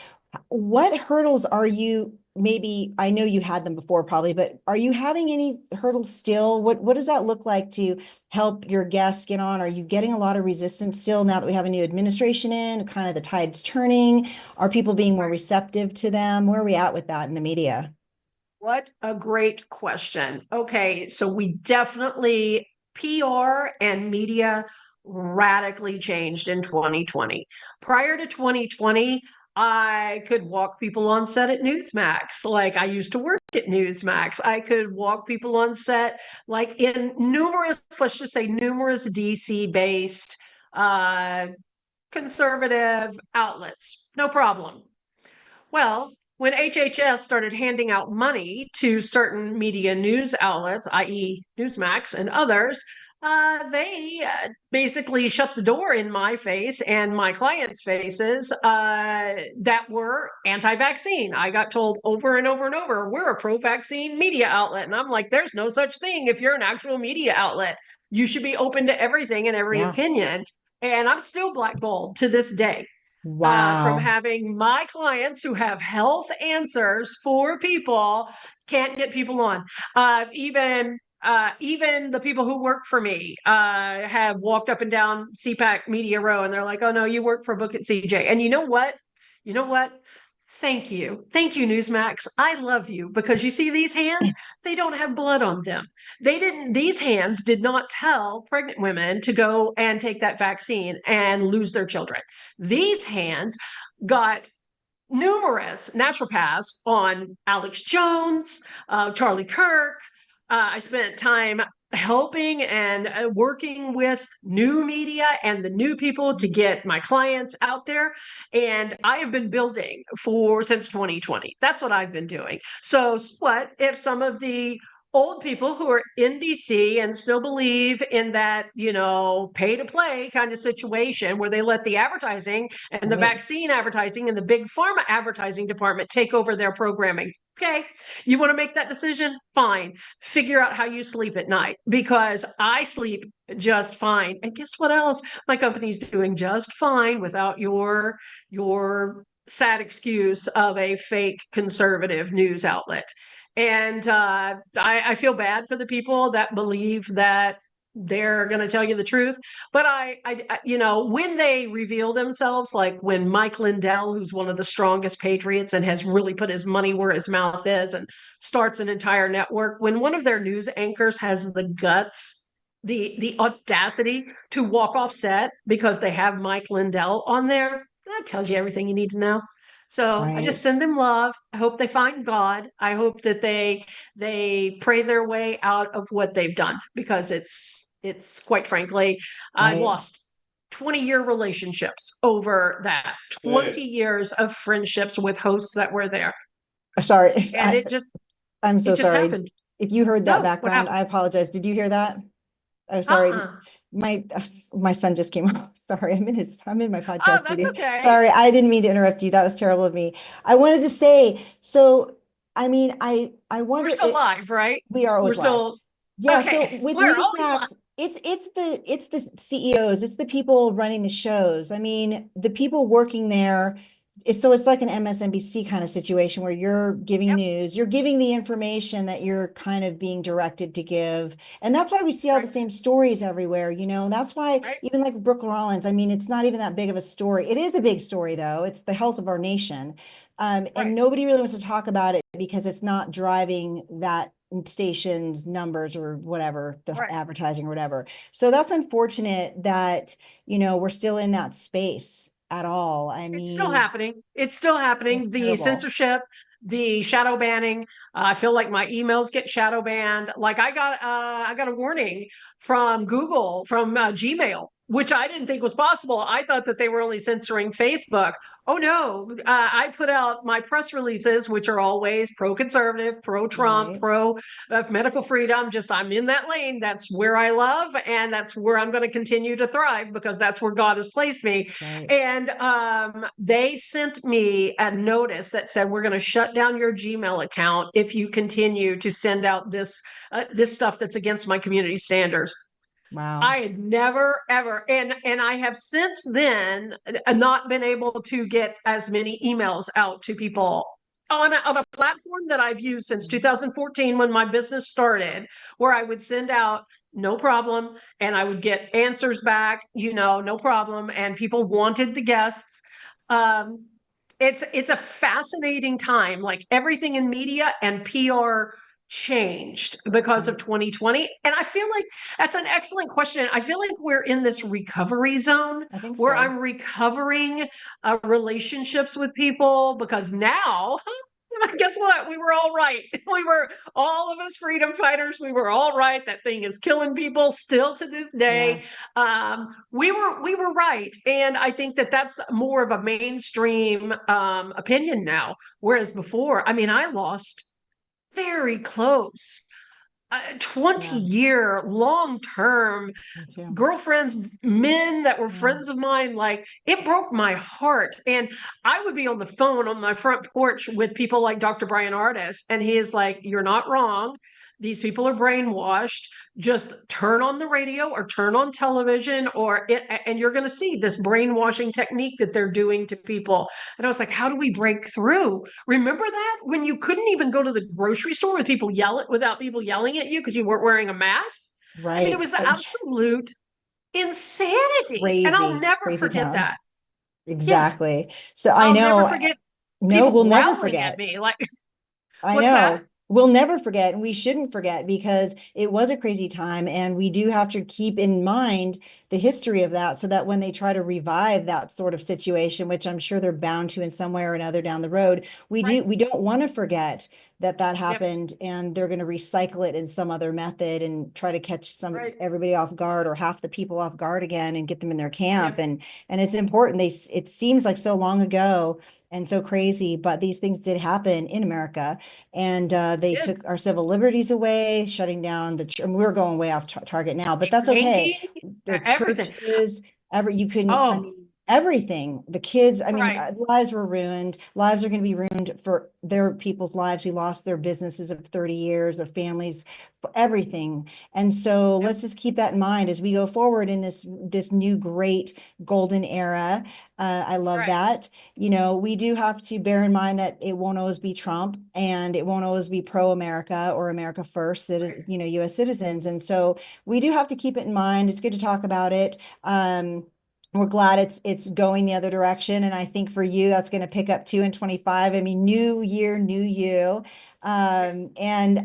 what hurdles are you, maybe, I know you had them before probably, but are you having any hurdles still? What does that look like to help your guests get on? Are you getting a lot of resistance still now that we have a new administration in, kind of the tide's turning? Are people being more receptive to them? Where are we at with that in the media? What a great question. Okay, so we definitely PR and media radically changed in 2020. Prior to 2020, I could walk people on set at Newsmax. Like I used to work at Newsmax. I could walk people on set like in numerous, let's just say numerous DC based conservative outlets. No problem. Well, when HHS started handing out money to certain media news outlets, i.e., Newsmax and others, they basically shut the door in my face and my clients' faces that were anti vaccine. I got told over and over and over, we're a pro vaccine media outlet. And I'm like, there's no such thing. If you're an actual media outlet, you should be open to everything and every Yeah. opinion. And I'm still blackballed to this day from Wow. having my clients who have health answers for people can't get people on. Even the people who work for me have walked up and down CPAC Media Row and they're like, oh no, you work for Book at CJ. And you know what? You know what? Thank you. Thank you, Newsmax. I love you because you see these hands, they don't have blood on them. These hands did not tell pregnant women to go and take that vaccine and lose their children. These hands got numerous naturopaths on Alex Jones, Charlie Kirk. I spent time helping and working with new media and the new people to get my clients out there. And I have been building for since 2020. That's what I've been doing. So what if some of the old people who are in DC and still believe in that, pay to play kind of situation where they let the advertising and the Right. vaccine advertising and the big pharma advertising department take over their programming. Okay, you want to make that decision? Fine. Figure out how you sleep at night because I sleep just fine. And guess what else? My company's doing just fine without your sad excuse of a fake conservative news outlet. And I feel bad for the people that believe that they're going to tell you the truth. But when they reveal themselves, like when Mike Lindell, who's one of the strongest patriots and has really put his money where his mouth is and starts an entire network, when one of their news anchors has the guts, the audacity to walk off set because they have Mike Lindell on there, that tells you everything you need to know. So I just Right. send them love. I hope they find God. I hope that they pray their way out of what they've done because it's quite frankly, I've Right. lost 20-year relationships over that. 20 years of friendships with hosts that were there. Sorry. And I'm it so just sorry. happened. If you heard that No, what background, happened? I apologize. Did you hear that? Oh, sorry. Uh-uh. My son just came off. Sorry, I'm in my Oh, podcast that's studio. okay. Sorry, I didn't mean to interrupt you. That was terrible of me. I wanted to say, so I mean, I We're wonder still live, right? we are We're always live. still Yeah, so okay. with We're always live. Newsmax, it's the CEOs, it's the people running the shows. I mean, the people working there. It's like an MSNBC kind of situation where you're giving Yep. news, you're giving the information that you're kind of being directed to give. And that's why we see all the Right. same stories everywhere, you know. That's why Right. even like Brooke Rollins, I mean, it's not even that big of a story. It is a big story though. It's the health of our nation. And Right. nobody really wants to talk about it because it's not driving that stations numbers or whatever, the Right. advertising or whatever. So that's unfortunate that, we're still in that space at all. I It's still mean, happening. It's still happening. it's The terrible. censorship, the shadow banning. I feel like my emails get shadow banned. Like I got a warning from Google, from Gmail, which I didn't think was possible. I thought that they were only censoring Facebook. Oh no! I put out my press releases, which are always pro-conservative, pro-Trump, Right, pro-medical freedom. Just I'm in that lane. That's where I love, and that's where I'm going to continue to thrive because that's where God has placed me. right. And they sent me a notice that said, we're going to shut down your Gmail account if you continue to send out this stuff that's against my community standards. Wow. I had never ever, and I have since then not been able to get as many emails out to people on a platform that I've used since 2014 when my business started, where I would send out no problem and I would get answers back, no problem, and people wanted the guests. Um, it's a fascinating time. Like everything in media and PR changed because of Right. 2020, and I feel like that's an excellent question. I feel like we're in this recovery zone I think where so. I'm recovering relationships with people because now, guess what? We were all right. We were all of us freedom fighters. We were all right. That thing is killing people still to this day. Yes. We were right, and I think that that's more of a mainstream opinion now. Whereas before, I mean, I lost very close 20 Yeah, year long term me too. girlfriends, men that were Yeah. friends of mine. Like it broke my heart. And I would be on the phone on my front porch with people like Dr. Brian Artis, and he is like, you're not wrong. These people are brainwashed. Just turn on the radio or turn on television, and you're going to see this brainwashing technique that they're doing to people. And I was like, how do we break through? Remember that when you couldn't even go to the grocery store without people yelling at you because you weren't wearing a mask? I mean, it Right. was absolute insanity. And I'll Crazy, never crazy forget town. that. Yeah. Exactly. So I I'll never know, forget no, people we'll never growling at forget. me. Like, I what's that? know. We'll never forget, and we shouldn't forget because it was a crazy time, and we do have to keep in mind the history of that so that when they try to revive that sort of situation, which I'm sure they're bound to in some way or another down the road, Right. we don't want to forget that that Yep. happened and they're going to recycle it in some other method and try to catch Right. everybody off guard or half the people off guard again and get them in their camp. Yep. And it's important. It seems like so long ago and so crazy, but these things did happen in America, and they Did. took our civil liberties away, shutting down and we're going way off target now, but that's okay. Painting, The everything. churches, you can, I Oh, mean, everything. The kids, I mean, right. lives were ruined. Lives are going to be ruined for their people's lives who lost their businesses of 30 years, their families, for everything. And so Yep. let's just keep that in mind as we go forward in this new great golden era. I love Right. that. We do have to bear in mind that it won't always be Trump and it won't always be pro-America or America first, US citizens. And so we do have to keep it in mind. It's good to talk about it. We're glad it's going the other direction. And I think for you, that's going to pick up too in 25. I mean, new year, new you. And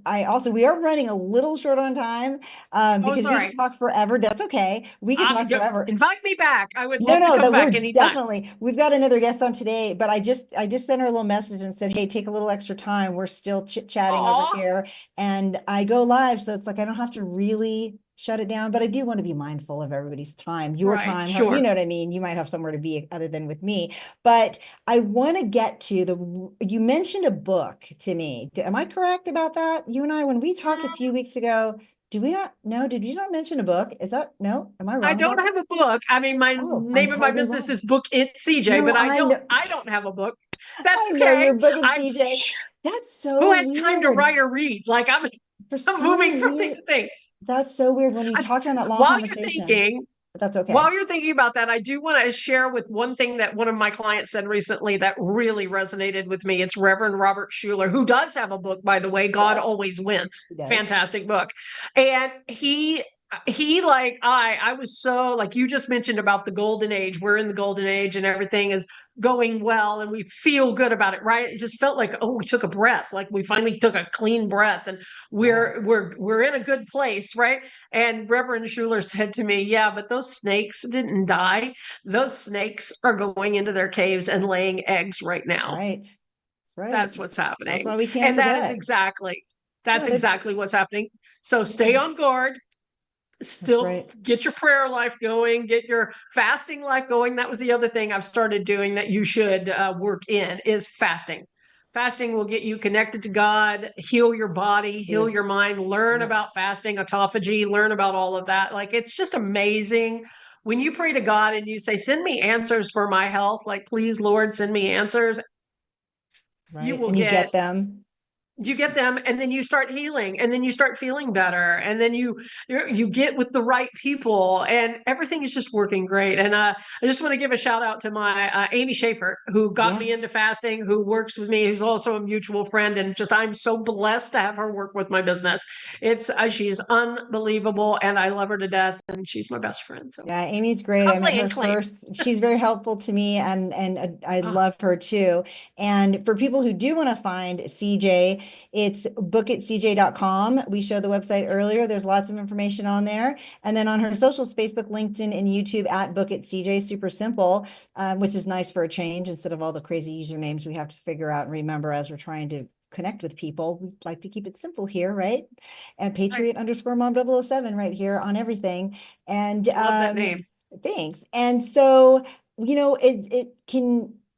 I also, we are running a little short on time, Oh, because we sorry. could talk forever. That's okay. We could talk forever. Invite me back. I would No, love to no, come that back we're anytime. definitely, we've got another guest on today, but I just sent her a little message and said, hey, take a little extra time. We're still chit chatting over Aw. here and I go live. So it's like, I don't have to really shut it down, but I do want to be mindful of everybody's time, your Right. time, you Sure. know what I mean? You might have somewhere to be other than with me, but I want to get to you mentioned a book to me. Am I correct about that? You and I, when we talked a few weeks ago, did we not, no, did you not mention a book? Is that, no, am I I wrong don't about that? have a book. I mean, my Oh, I'm name of my totally business wrong. is Book It CJ, No, but I I don't know. I don't have a book. That's I know okay. your book at I CJ. That's Who so has time to weird. write or read? Like For I'm some moving from thing weird, to thing. that's so weird when we I, talked on that long while you're conversation, thinking, but that's okay. while you're thinking about that, I do want to share with one thing that one of my clients said recently that really resonated with me. It's Reverend Robert Schuller, who does have a book, by the way, God Yes, Always Wins. he does. Fantastic book. And he like I was so like you just mentioned about the golden age. We're in the golden age and everything is going well and we feel good about it, right? It just felt like, oh, we took a breath, like we finally took a clean breath and Yeah. we're in a good place, right? And Reverend Schuler said to me, yeah, but those snakes didn't die. Those snakes are going into their caves and laying eggs right That's now. right. That's right. That's what's That's happening. why we can't And forget. that's Yeah, they're, exactly what's happening. So stay on guard, that's still right. get your prayer life going, get your fasting life going. That was the other thing I've started doing that you should work in is fasting. Fasting will get you connected to God, heal your body, heal your There's, mind, learn yep. about fasting, autophagy, learn about all of that. Like it's just amazing when you pray to God and you say, send me answers for my health. Like, please, Lord, send me answers. You Right. will And you get get them. you get them, and then you start healing, and then you start feeling better, and then you get with the right people, and everything is just working great. And I just want to give a shout out to my Amy Schaefer, who got me into Yes. fasting, who works with me, who's also a mutual friend, and just I'm so blessed to have her work with my business. It's she's unbelievable, and I love her to death, and she's my best friend. So Yeah, Amy's great. I come met lay her and claim. first. She's very helpful to me and I Oh, love her too. And for people who do want to find CJ, it's bookitcj.com. We showed the website earlier. There's lots of information on there. And then on her socials, Facebook, LinkedIn, and YouTube at bookitcj, super simple, which is nice for a change instead of all the crazy usernames we have to figure out and remember as we're trying to connect with people. We like to keep it simple here, right? And I Patriot underscore Mom007 right here on everything. And love that name. thanks. And so,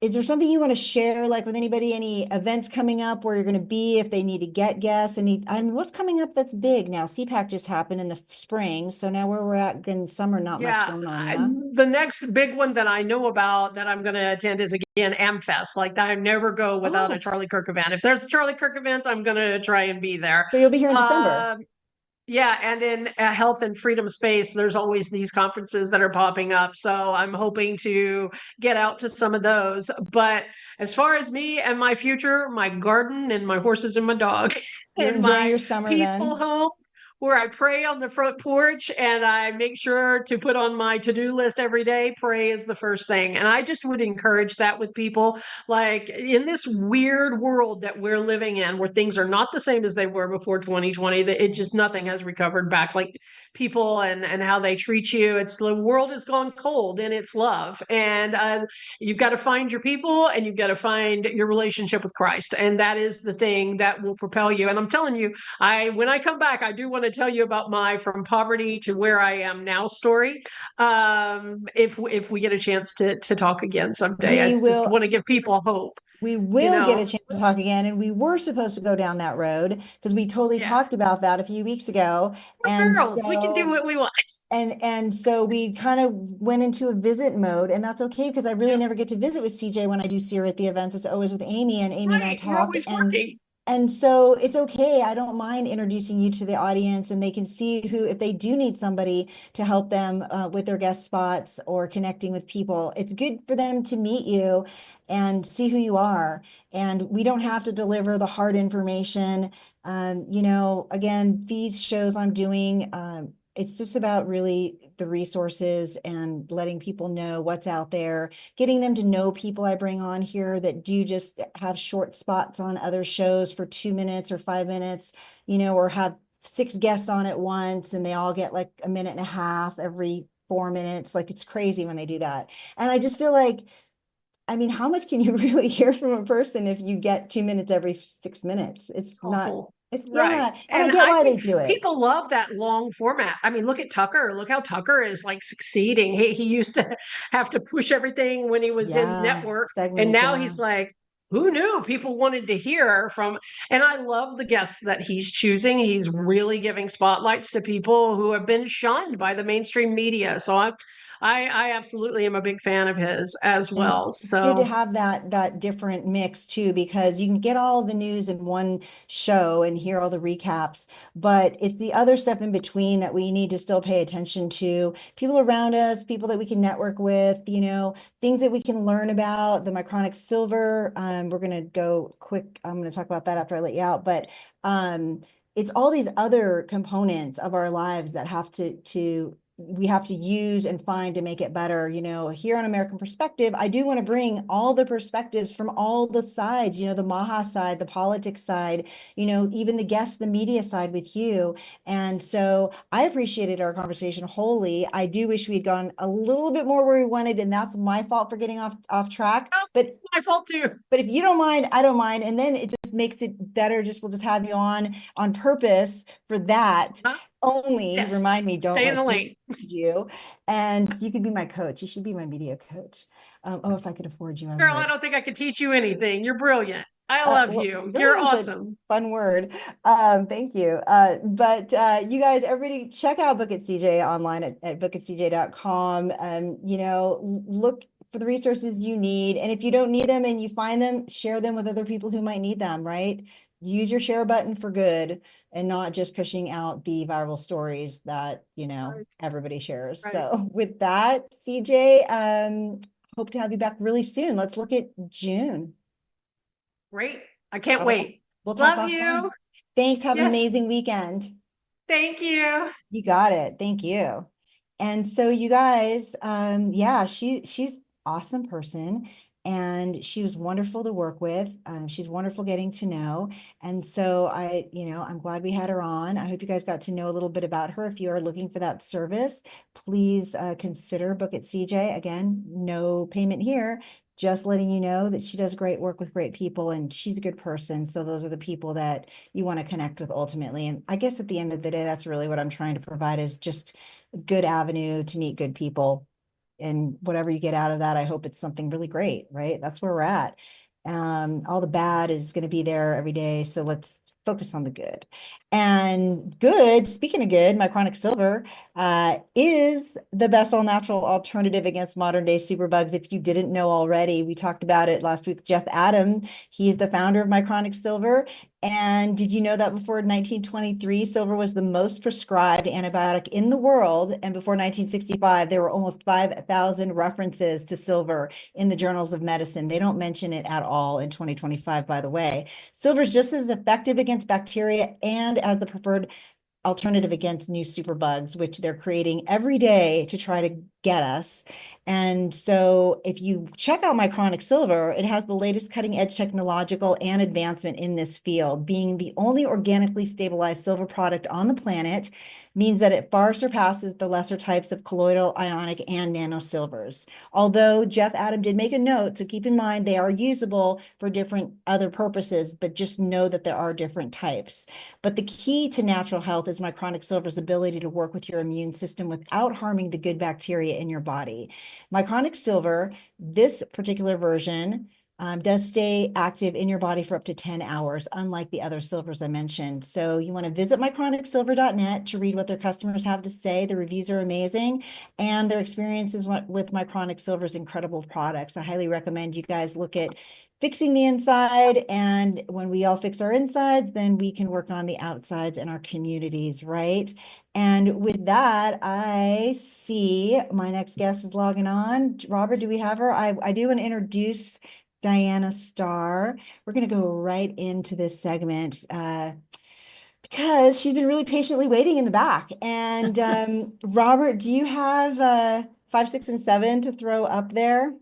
is there something you want to share, like with anybody, any events coming up where you're going to be if they need to get guests? I mean, what's coming up that's big now? CPAC just happened in the spring. So now where we're at in summer, not much Yeah, going on. Yeah. the next big one that I know about that I'm going to attend is again AmFest. Like I never go without a Oh, Charlie Kirk event. If there's a Charlie Kirk event, I'm going to try and be there. so you'll be here in December. Um, yeah, and in health and freedom space, there's always these conferences that are popping up. So I'm hoping to get out to some of those. But as far as me and my future, my garden and my horses and my dog You're and enjoying my your summer peaceful then. home where I pray on the front porch and I make sure to put on my to-do list every day, pray is the first thing. And I just would encourage that with people. Like in this weird world that we're living in, where things are not the same as they were before 2020, that it just nothing has recovered back. Like people and how they treat you, it's the world has gone cold in its love, and you've got to find your people and you've got to find your relationship with Christ, and that is the thing that will propel you. And I'm telling you, when I come back, I do want to tell you about my from poverty to where I am now story. If we get a chance to talk again someday, I We just will want to give people hope. We You will get a know, chance to talk again, and we were supposed to go down that road because we totally yeah, talked about that a few weeks ago. we're And girls. We can do so what we want. and so we kind of went into a visit mode, and that's okay because I really Yeah, never get to visit with CJ when I do see her at the events. It's always with Amy, and Amy and I right. You're talk, always working. and so it's okay. I don't mind introducing you to the audience, and they can see who, if they do need somebody to help them with their guest spots or connecting with people, it's good for them to meet you and see who you are. And we don't have to deliver the hard information. Again, these shows I'm doing, it's just about really the resources and letting people know what's out there, getting them to know people I bring on here that do just have short spots on other shows for 2 minutes or 5 minutes, or have six guests on at once and they all get like a minute and a half every 4 minutes. Like it's crazy when they do that. And I just feel like, I mean, how much can you really hear from a person if you get 2 minutes every 6 minutes? It's It's not, awful. it's, Right. yeah. And I And get I why think they do it. people love that long format. I mean, look at Tucker. Look how Tucker is like succeeding. He used to have to push everything when he was in Yeah. network. And Segments. now Yeah. he's like, who knew people wanted to hear from? And I love the guests that he's choosing. He's really giving spotlights to people who have been shunned by the mainstream media. So I absolutely am a big fan of his as And well. it's good to So have that different mix too, because you can get all the news in one show and hear all the recaps, but it's the other stuff in between that we need to still pay attention to. People around us, people that we can network with, things that we can learn about, the mycronic silver. We're gonna go quick. I'm gonna talk about that after I let you out, but it's all these other components of our lives that have to we have to use and find to make it better. You know, here on American Perspective, I do want to bring all the perspectives from all the sides, you know, the Maha side, the politics side, you know, even the guests, the media side with you. And so I appreciated our conversation wholly. I do wish we'd gone a little bit more where we wanted, and that's my fault for getting off track. Oh, But it's my fault too. but if you don't mind, I don't mind. And then it just makes it better. Just we'll just have you on purpose for that. Huh? Only Yes. remind me, don't Stay in let the C lane. you. And you could be my coach. You should be my media coach. Oh, if I could afford you, I Girl, I would. don't think I could teach you anything. You're brilliant. I love Well, you. You're brilliant's a awesome. fun word. Thank you. But you guys, everybody check out Book at CJ online at bookatcj.com. You know, look for the resources you need. And if you don't need them and you find them, share them with other people who might need them, right? Use your share button for good and not just pushing out the viral stories that, you know, Right. everybody shares. Right. So with that, CJ, hope to have you back really soon. Let's look at June. Great. I can't All right. wait. We'll talk Love offline. you. Thanks. Have an Yes. amazing weekend. Thank you. You got it. Thank you. And so you guys, yeah, she's awesome person and she was wonderful to work with. She's wonderful getting to know. And so I'm glad we had her on. I hope you guys got to know a little bit about her. If you are looking for that service, please consider Book at CJ. Again, no payment here. Just letting you know that she does great work with great people and she's a good person. So those are the people that you want to connect with ultimately. And I guess at the end of the day, that's really what I'm trying to provide is just a good avenue to meet good people. And whatever you get out of that, I hope it's something really great, right? That's where we're at. All the bad is going to be there every day. So let's focus on the good. And good, speaking of good, my chronic silver is the best all natural alternative against modern day superbugs. If you didn't know already, we talked about it last week with Jeff Adam. He's the founder of Mycronic Silver. And did you know that before 1923, silver was the most prescribed antibiotic in the world? And before 1965, there were almost 5,000 references to silver in the journals of medicine. They don't mention it at all in 2025, by the way. Silver is just as effective against bacteria and as the preferred alternative against new superbugs, which they're creating every day to try to get us. And so if you check out Mycronic Silver, it has the latest cutting edge technological and advancement in this field. Being the only organically stabilized silver product on the planet means that it far surpasses the lesser types of colloidal, ionic, and nano silvers. Although Jeff Adam did make a note, so keep in mind they are usable for different other purposes, but just know that there are different types. But the key to natural health is Mycronic Silver's ability to work with your immune system without harming the good bacteria in your body. Mycronic Silver, this particular version, does stay active in your body for up to 10 hours, unlike the other silvers I mentioned. So you want to visit mychronicsilver.net to read what their customers have to say. The reviews are amazing and their experiences with Mycronic Silver's incredible products. I highly recommend you guys look at fixing the inside. And when we all fix our insides, then we can work on the outsides in our communities, right? And with that, I see my next guest is logging on. Robert, do we have her? I do want to introduce Diana Starr. We're going to go right into this segment because she's been really patiently waiting in the back. And Robert, do you have 5, 6, and 7 to throw up there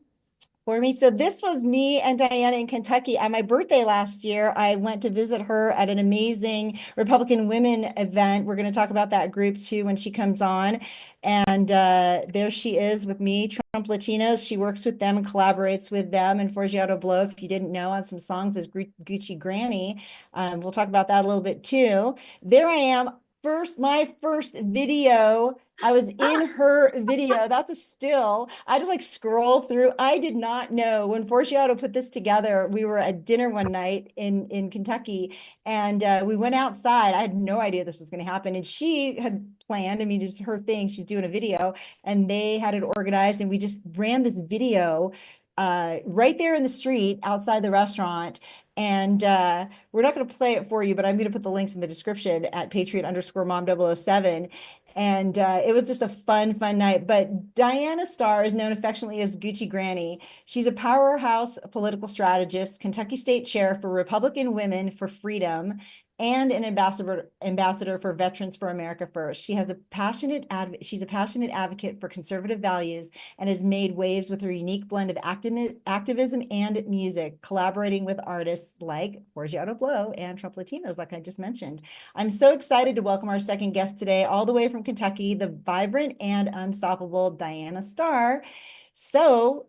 for me? So this was me and Diana in Kentucky at my birthday last year. I went to visit her at an amazing Republican women event. We're going to talk about that group too when she comes on. And there she is with me, Trump Latinos. She works with them and collaborates with them and Forgiato Blow, if you didn't know, on some songs as GucciGranny. We'll talk about that a little bit too. There I am. My first video. I was in her video. That's a still. I just like scroll through. I did not know when Forgiato put this together. We were at dinner one night in Kentucky, and we went outside. I had no idea this was going to happen, and she had planned. I mean, it's her thing. She's doing a video, and they had it organized, and we just ran this video right there in the street outside the restaurant. And we're not going to play it for you, but I'm going to put the links in the description at Patriot_Mom007. And it was just a fun night. But Diana Starr is known affectionately as GucciGranny. She's a powerhouse political strategist, Kentucky State Chair for Republican Women for Freedom, and an ambassador for Veterans for America First. She's a passionate advocate for conservative values and has made waves with her unique blend of activism and music, collaborating with artists like Forgiato Blow and Trump Latinos, like I just mentioned. I'm so excited to welcome our second guest today, all the way from Kentucky, the vibrant and unstoppable Diana Starr. So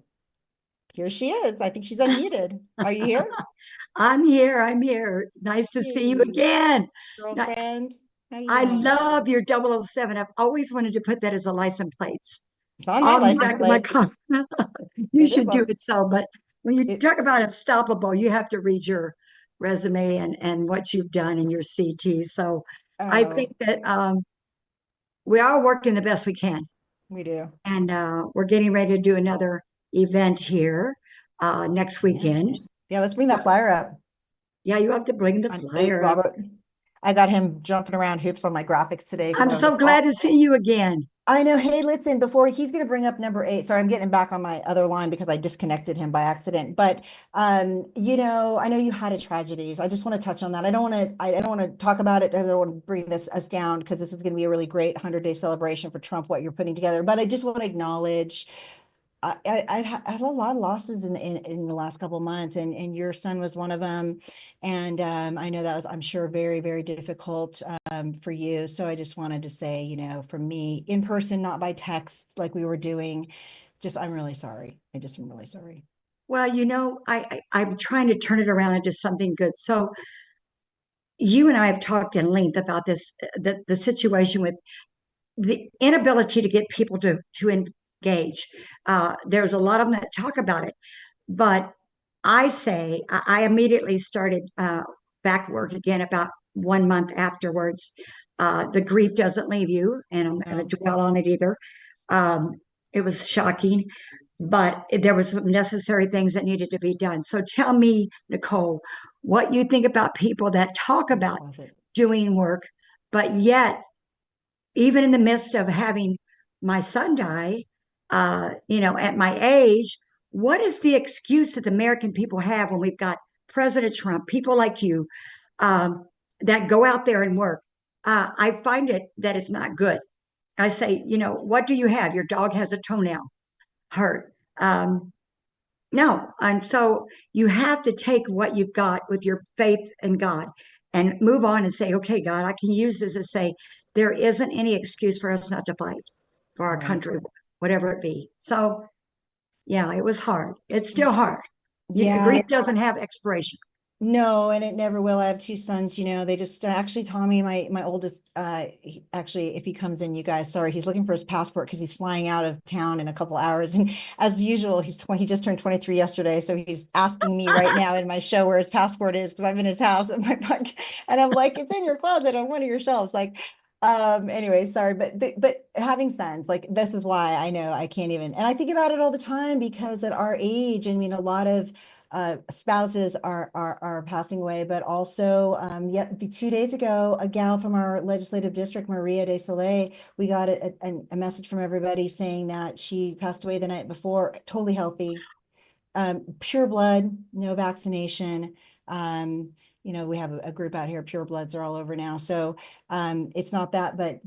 here she is. I think she's unmuted. Are you here? I'm here. I'm here. Nice to see you Hey, again. girlfriend. How you I doing? love your 007. I've always wanted to put that as a license plate It's on my on the license back of my plate. car. You It is should do on it so. But when you it. talk about unstoppable, you have to read your resume and what you've done in your CT. So I think Oh, that we are working the best we can. we do. And we're getting ready to do another event here next Yeah. weekend. Yeah, let's bring that flyer up. Yeah, you have to bring the flyer up. Robert. I got him jumping around hoops on my graphics today because I'm I was so like, glad to see you again. I know. Hey, listen, before he's going to bring up number 8. Sorry, I'm getting him back on my other line because I disconnected him by accident. But I know you had a tragedy. So I just want to touch on that. I don't want to talk about it. I don't want to bring us down because this is going to be a really great 100-day celebration for Trump, what you're putting together. But I just want to acknowledge I've had a lot of losses in the last couple of months, and your son was one of them. And I know that was, I'm sure, very, very difficult for you. So I just wanted to say, from me in person, not by text like we were doing, I'm really sorry. I'm really sorry. Well, I'm trying to turn it around into something good. So you and I have talked in length about this, the situation with the inability to get people to engage. There's a lot of them that talk about it, but I immediately started back work again about 1 month afterwards. The grief doesn't leave you, and I'm not going No. to dwell on it either. Um, it was shocking, but there was some necessary things that needed to be done. So tell me, Nicole, what you think about people that talk about Was it? doing work, but yet, even in the midst of having my son die, at my age, what is the excuse that the American people have when we've got President Trump, people like you, um, that go out there and work? I find it that it's not good. I say, what do you have? Your dog has a toenail hurt. No. And so you have to take what you've got with your faith in God and move on and say, okay, God, I can use this to say, there isn't any excuse for us not to fight for our Right. country, whatever it be. So, yeah, it was hard. It's still hard. Yeah. Grief doesn't have expiration. No, and it never will. I have 2 sons, they just actually Tommy, my oldest, actually, if he comes in, you guys, sorry, he's looking for his passport because he's flying out of town in a couple hours. And as usual, he just turned 23 yesterday. So he's asking me right now in my show where his passport is because I'm in his house in my pocket. And I'm like, it's in your closet on one of your shelves. Like, anyway, sorry, but having sons, like this is why I know I can't even, and I think about it all the time because at our age, I mean, a lot of spouses are passing away, but also, yet the 2 days ago, a gal from our legislative district, Maria de Soleil, we got a message from everybody saying that she passed away the night before, totally healthy, pure blood, no vaccination. We have a group out here, pure bloods are all over now. So it's not that, but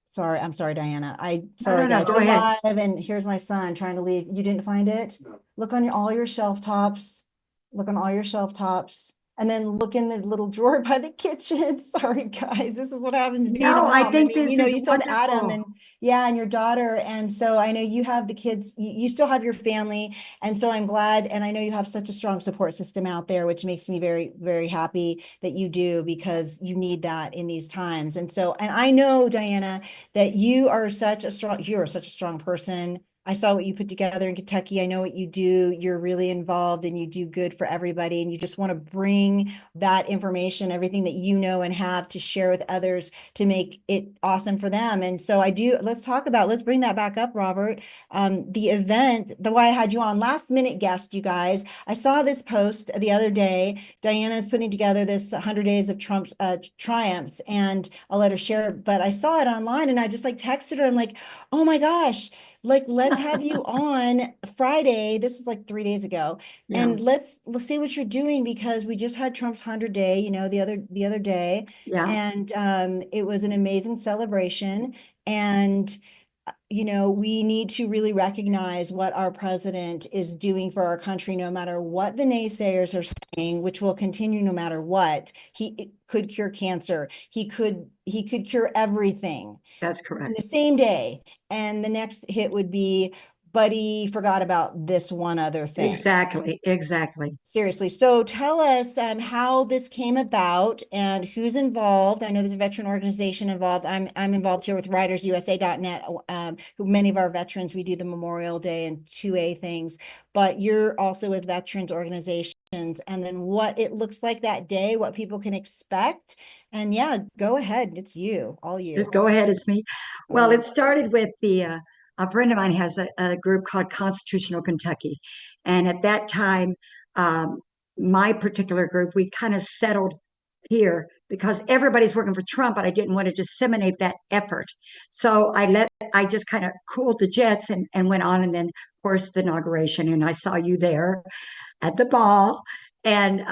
sorry, I'm sorry, Diana. No, Sorry, no, no, guys, go we're ahead. live and here's my son trying to leave. You didn't find it? No. Look on all your shelf tops. Look on all your shelf tops. And then look in the little drawer by the kitchen. Sorry, guys, this is what happens being a No, I mom. I think mean, this is you still have Adam wonderful. and yeah, and your daughter. And so I know you have the kids, you still have your family. And so I'm glad, and I know you have such a strong support system out there, which makes me very, very happy that you do because you need that in these times. And so, and I know, Diana, that you're such a strong person. I saw what you put together in Kentucky. I know what you do. You're really involved and you do good for everybody. And you just want to bring that information, everything that you know and have to share with others to make it awesome for them. And so let's bring that back up, Robert. The event, the why I had you on, last minute guest, you guys. I saw this post the other day. Diana is putting together this 100 days of Trump's triumphs, and I'll let her share it. But I saw it online and I just like texted her. I'm like, oh my gosh, Like, let's have you on Friday. This was like 3 days ago. Yeah, And let's see what you're doing, because we just had Trump's 100th day, the other day. yeah, And it was an amazing celebration. And we need to really recognize what our president is doing for our country, no matter what the naysayers are saying, which will continue no matter what. He could cure cancer. He could cure everything that's in correct. the same day. And the next hit would be, but he forgot about this one other thing. Exactly, exactly. Seriously. So tell us how this came about and who's involved. I know there's a veteran organization involved. I'm involved here with writersusa.net. Who many of our veterans, we do the Memorial Day and 2A things, but you're also with veterans organizations, and then what it looks like that day, what people can expect. And yeah, go ahead. It's you, all Just you. go ahead, it's me. Go Well, ahead. it started with a friend of mine has a group called Constitutional Kentucky. And at that time, um, my particular group, we kind of settled here because everybody's working for Trump, but I didn't want to disseminate that effort. So I just kind of cooled the jets and went on. And then, of course, the inauguration, and I saw you there at the ball. And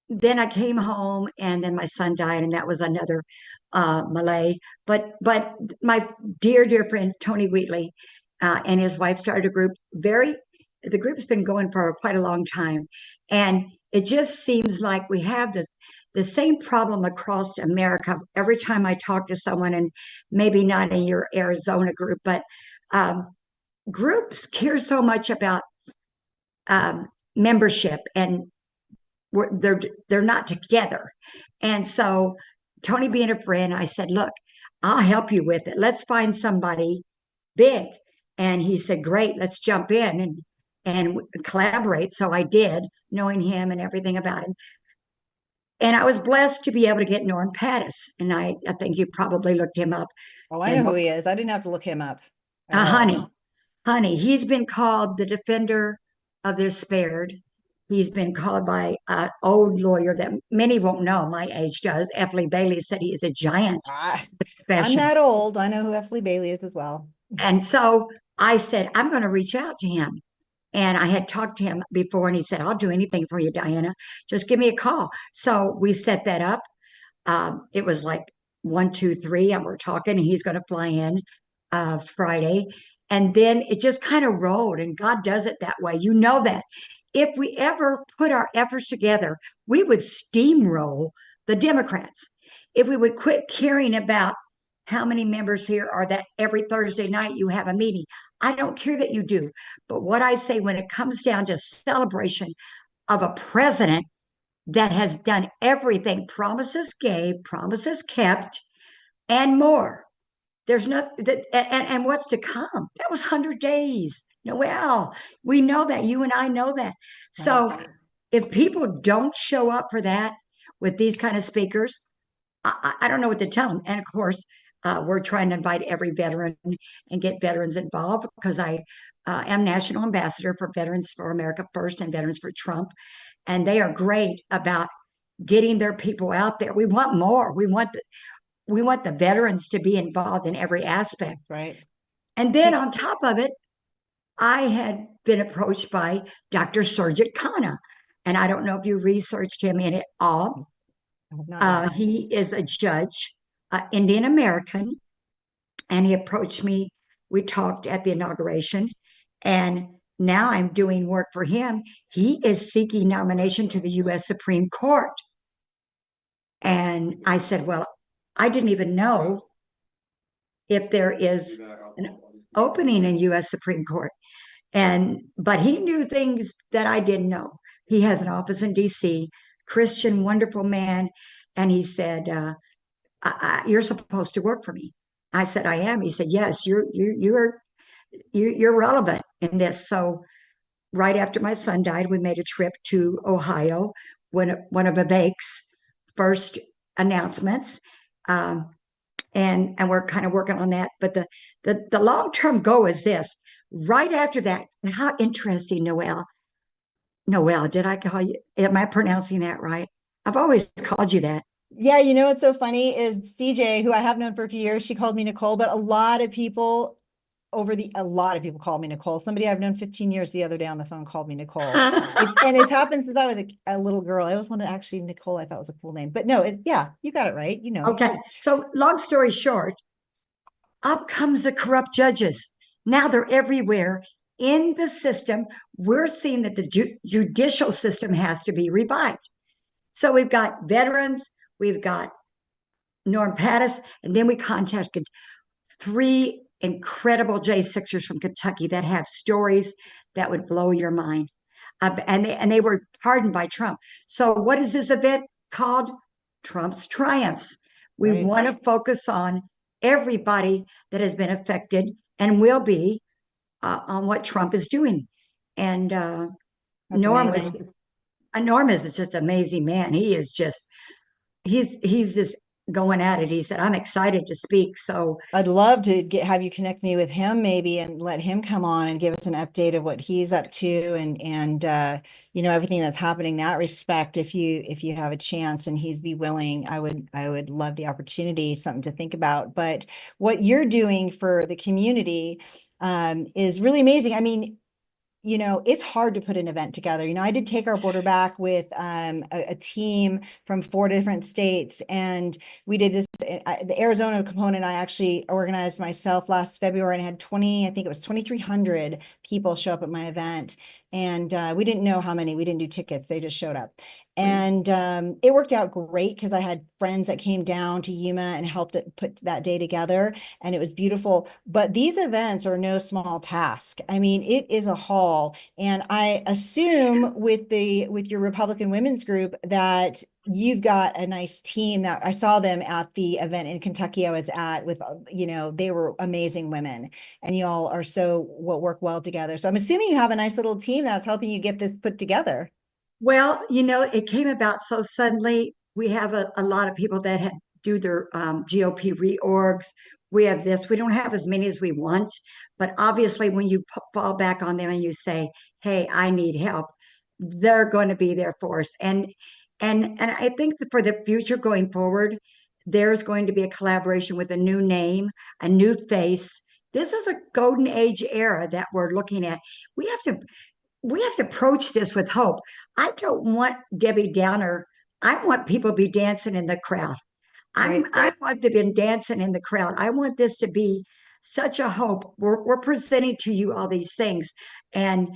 then I came home, and then my son died, and that was another Malay. But my dear friend Tony Wheatley and his wife started a group. The group's been going for quite a long time, and it just seems like we have the same problem across America. Every time I talk to someone, and maybe not in your Arizona group, but um, groups care so much about membership, and they're not together. And so Tony, being a friend, I said, look, I'll help you with it. Let's find somebody big. And he said, great, let's jump in and collaborate. So I did, knowing him and everything about him. And I was blessed to be able to get Norm Pattis. And I think you probably looked him up. Oh, I know And who he is. I didn't have to look him up at all. honey, he's been called the defender of the spared. He's been called by an old lawyer that many won't know, my age does. F. Lee Bailey said he is a giant I, I'm profession. not old. I know who F. Lee Bailey is as well. And so I said, I'm going to reach out to him. And I had talked to him before, and he said, I'll do anything for you, Diana. Just give me a call. So we set that up. It was like 1, 2, 3, and we're talking, and he's going to fly in Friday. And then it just kind of rolled, and God does it that way. You know that. If we ever put our efforts together, we would steamroll the Democrats. If we would quit caring about how many members here are, that every Thursday night you have a meeting. I don't care that you do. But what I say, when it comes down to celebration of a president that has done everything, promises gave, promises kept, and more. There's nothing that, and what's to come. That was 100 days. Noel, we know that. You and I know that. Right. So if people don't show up for that with these kind of speakers, I don't know what to tell them. And of course, we're trying to invite every veteran and get veterans involved, because I am national ambassador for Veterans for America First and Veterans for Trump. And they are great about getting their people out there. We want more. We want the veterans to be involved in every aspect. Right. And then on top of it, I had been approached by Dr. Surjit Khanna. And I don't know if you researched him in it all. Not yet. He is a judge, Indian American, and he approached me. We talked at the inauguration, and now I'm doing work for him. He is seeking nomination to the U.S. Supreme Court. And I said, well, I didn't even know if there is an opening in U.S. Supreme Court. But he knew things that I didn't know. He has an office in D.C., Christian, wonderful man. And he said, you're supposed to work for me. I said, I am. He said, yes, you're relevant in this. So right after my son died, we made a trip to Ohio, one of Vivek's first announcements. And we're kind of working on that. But the long-term goal is this. Right after that, how interesting, Noel. Noel, did I call you? Am I pronouncing that right? I've always called you that. Yeah, what's so funny is CJ, who I have known for a few years, she called me Nicole, but a lot of people a lot of people call me Nicole. Somebody I've known 15 years the other day on the phone called me Nicole. It's happened since I was a little girl. I always wanted actually Nicole. I thought was a cool name, but no, yeah, you got it right. Okay. So long story short, up comes the corrupt judges. Now they're everywhere in the system. We're seeing that the judicial system has to be revived. So we've got veterans, we've got Norm Pattis, and then we contacted three incredible J6ers from Kentucky that have stories that would blow your mind. And they were pardoned by Trump. So what is this event called? Trump's Triumphs. We Right. want to focus on everybody that has been affected and will be on what Trump is doing. And Norm is, Norm is just an amazing man. He is just he's just going at it. He said, "I'm excited to speak." So I'd love to have you connect me with him maybe and let him come on and give us an update of what he's up to and everything that's happening in that respect. If you have a chance and he's be willing, I would love the opportunity, something to think about. But what you're doing for the community is really amazing. I mean, it's hard to put an event together. I did Take Our Border Back with a team from 4 different states, and we did this. The Arizona component I actually organized myself last February, and I had 2,300 people show up at my event. And we didn't know how many. We didn't do tickets. They just showed up. And it worked out great because I had friends that came down to Yuma and helped put that day together. And it was beautiful. But these events are no small task. I mean, it is a haul. And I assume with your Republican women's group that you've got a nice team. That I saw them at the event in Kentucky I was at with, they were amazing women, and you all are work well together. So I'm assuming you have a nice little team that's helping you get this put together. well, it came about so suddenly. We have a lot of people that do their GOP reorgs. We have this. We don't have as many as we want, but obviously, when you fall back on them and you say, "Hey, I need help," they're going to be there for us. And I think that for the future going forward, there's going to be a collaboration with a new name, a new face. This is a golden age era that we're looking at. We have to we have to approach this with hope. I don't want Debbie Downer. I want people to be dancing in the crowd. Right. I want to be dancing in the crowd. I want this to be such a hope. We're presenting to you all these things. And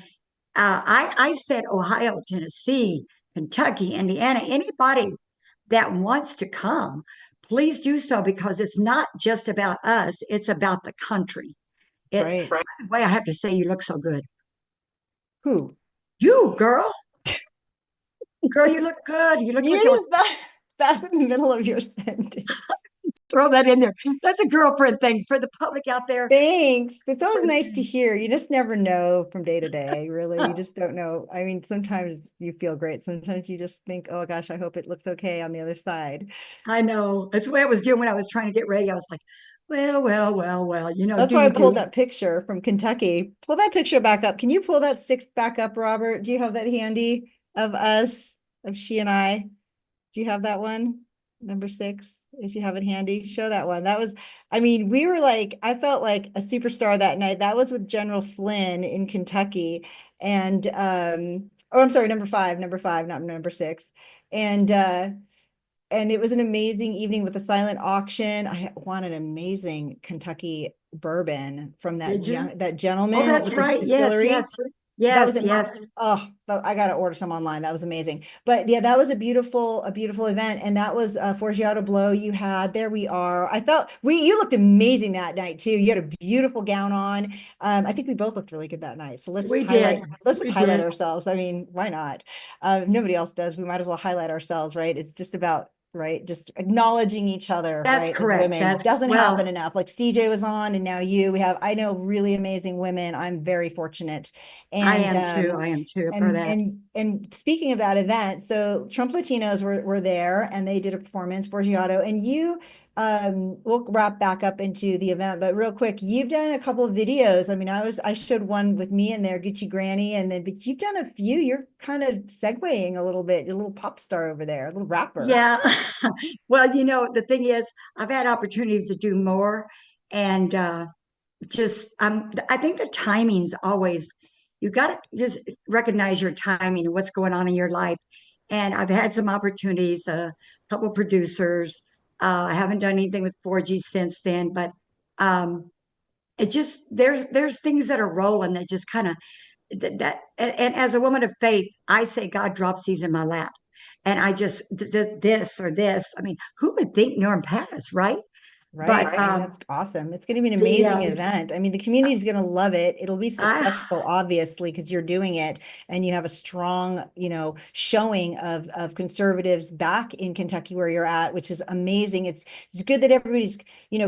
I said Ohio, Tennessee, Kentucky, Indiana, anybody that wants to come, please do so, because it's not just about us, it's about the country. Right. By the way, I have to say, you look so good. Who? You, girl. Girl, you look good. You look like You that's in the middle of your sentence. throw that in there. That's a girlfriend thing for the public out there. Thanks. It's always nice to hear. You just never know from day to day, really. You just don't know. I mean, sometimes you feel great. Sometimes you just think, oh gosh, I hope it looks okay on the other side. I know. That's the way I was doing when I was trying to get ready. I was like, well, That's do why I you pulled do? that picture from Kentucky. Pull that picture back up. Can you pull that 6 back up, Robert? Do you have that handy of us, of she and I? Do you have that one? Number 6, if you have it handy, show that one. I mean, we were like, I felt like a superstar that night. That was with General Flynn in Kentucky. And, oh, I'm sorry, number five, not number 6. And it was an amazing evening with a silent auction. I won an amazing Kentucky bourbon from that Did you? that gentleman Oh, that's with the right. Yes, distillery. yes, That was yes. I got to order some online. That was amazing. But yeah, that was a beautiful event. And that was Forgiato Blow you had. There we are. You looked amazing that night too. You had a beautiful gown on. I think we both looked really good that night. So let's We highlight, did. let's just We highlight did. ourselves. I mean, why not? If nobody else does, we might as well highlight ourselves, right? It's just about, right, just acknowledging each other, That's right, as correct. women. That's Doesn't well, happen enough. Like CJ was on, and now I know really amazing women. I'm very fortunate. I And am too. I am too for that. and speaking of that event, so Trump Latinos were there, and they did a performance for Giotto. And we'll wrap back up into the event, but real quick, you've done a couple of videos. I mean, I showed one with me in there, GucciGranny, but you've done a few. You're kind of segueing a little bit, a little pop star over there, a little rapper. Yeah. Well, the thing is, I've had opportunities to do more, and just I think the timing's always, you got to just recognize your timing and what's going on in your life. And I've had some opportunities, a couple producers. I haven't done anything with 4G since then, but um, it just there's things that are rolling that just kind of that. And as a woman of faith, I say God drops these in my lap, and I just this or this. I mean, who would think Norm Pass, right? Right. But I mean, that's awesome. It's going to be an the amazing event. I mean, the community is going to love it. It'll be I successful, obviously, because you're doing it and you have a strong, showing of conservatives back in Kentucky where you're at, which is amazing. It's good that everybody's,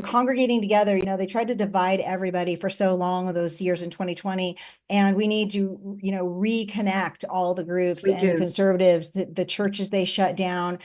congregating together. They tried to divide everybody for so long of those years in 2020, and we need to, reconnect all the groups we and the do. conservatives, the churches they shut down,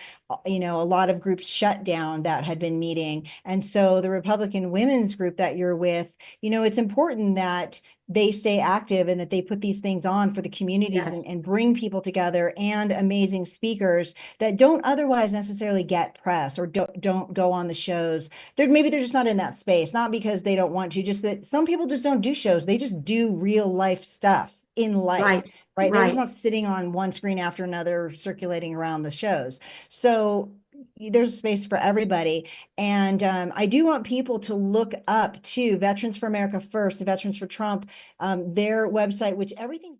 a lot of groups shut down that had been meeting. And so the Republican women's group that you're with, it's important that they stay active and that they put these things on for the communities Yes, and bring people together and amazing speakers that don't otherwise necessarily get press or don't go on the shows. Maybe they're just not in that space, not because they don't want to, just that some people just don't do shows. They just do real life stuff in life, right, right? They're just right. not sitting on one screen after another circulating around the shows. So there's space for everybody. And I do want people to look up to Veterans for America First, the Veterans for Trump, their website, which everything.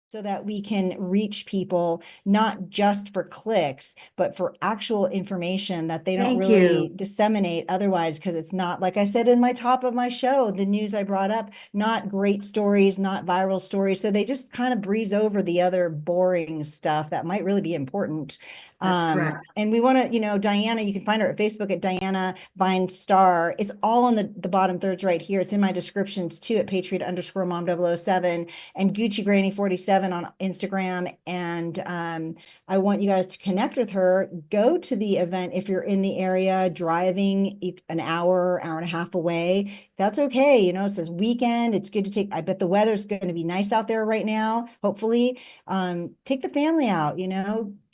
So that we can reach people, not just for clicks, but for actual information that they don't Thank you. really disseminate otherwise, because it's not, like I said in my top of my show, the news I brought up, not great stories, not viral stories. So they just kind of breeze over the other boring stuff that might really be important. That's correct. And we want to, Diana, you can find her at Facebook at Diana Starr. It's all on the bottom thirds right here. It's in my descriptions too at Patriot_Mom007 and GucciGranny47 on Instagram. And I want you guys to connect with her. Go to the event if you're in the area, driving an hour and a half away. That's okay. It says weekend. It's good to take. I bet the weather's going to be nice out there right now. Hopefully, take the family out.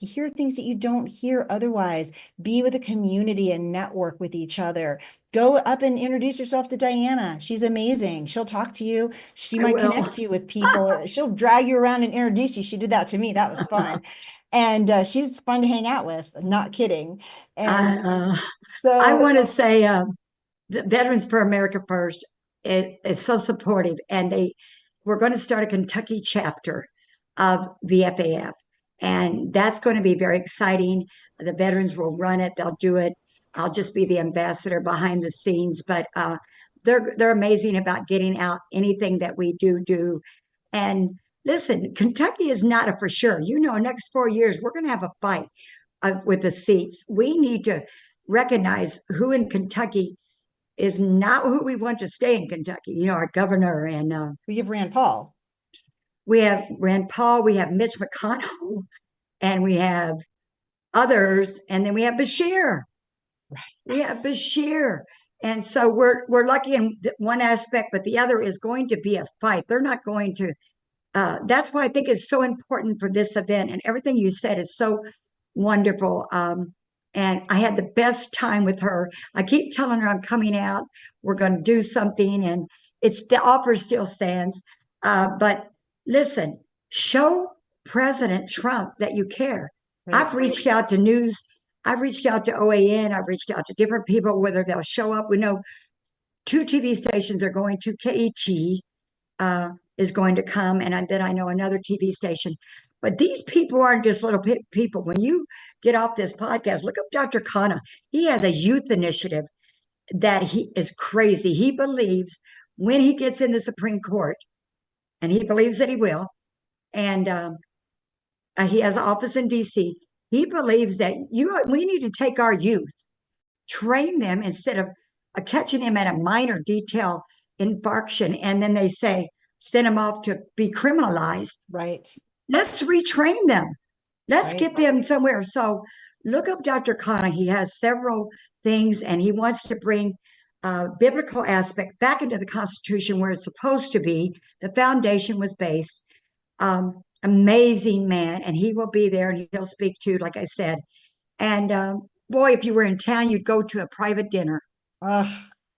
Hear things that you don't hear otherwise. Be with a community and network with each other. Go up and introduce yourself to Diana. She's amazing. She'll talk to you. She I might will. connect you with people, or she'll drag you around and introduce you. She did that to me. That was fun. And she's fun to hang out with. Not kidding. And I, uh, I so want to say the Veterans for America First is so supportive, and we're going to start a Kentucky chapter of VFAF, and that's going to be very exciting. The veterans will run it; they'll do it. I'll just be the ambassador behind the scenes, but they're amazing about getting out anything that we do. And listen, Kentucky is not a for sure. Next 4 years we're going to have a fight with the seats. We need to recognize who in Kentucky is not who we want to stay in Kentucky. Our governor, and we have Rand Paul. we have Rand Paul, we have Mitch McConnell, and we have others, and then we have Bashir. Right. We have Bashir. And so we're lucky in one aspect, but the other is going to be a fight. They're not going to. That's why I think it's so important for this event, and everything you said is so wonderful. And I had the best time with her. I keep telling her I'm coming out. We're going to do something, and it's the offer still stands. But listen, show President Trump that you care. Right. I've reached out to news. I've reached out to OAN. I've reached out to different people, whether they'll show up. We know two TV stations are going to KET is going to come, and then I know another TV station. But these people aren't just little people. When you get off this podcast, look up Dr. Khanna. He has a youth initiative that he is crazy. He believes when he gets in the Supreme Court, and he believes that he will, and he has an office in DC. He believes that we need to take our youth, train them instead of catching them at a minor detail infarction, and then they say send them off to be criminalized. Right. Let's retrain them. Let's Right. get them somewhere. So look up Dr. Khanna. He has several things, and he wants to bring biblical aspect back into the Constitution where it's supposed to be. The foundation was based. Amazing man, and he will be there, and he'll speak to, like I said. And boy, if you were in town, you'd go to a private dinner. Oh,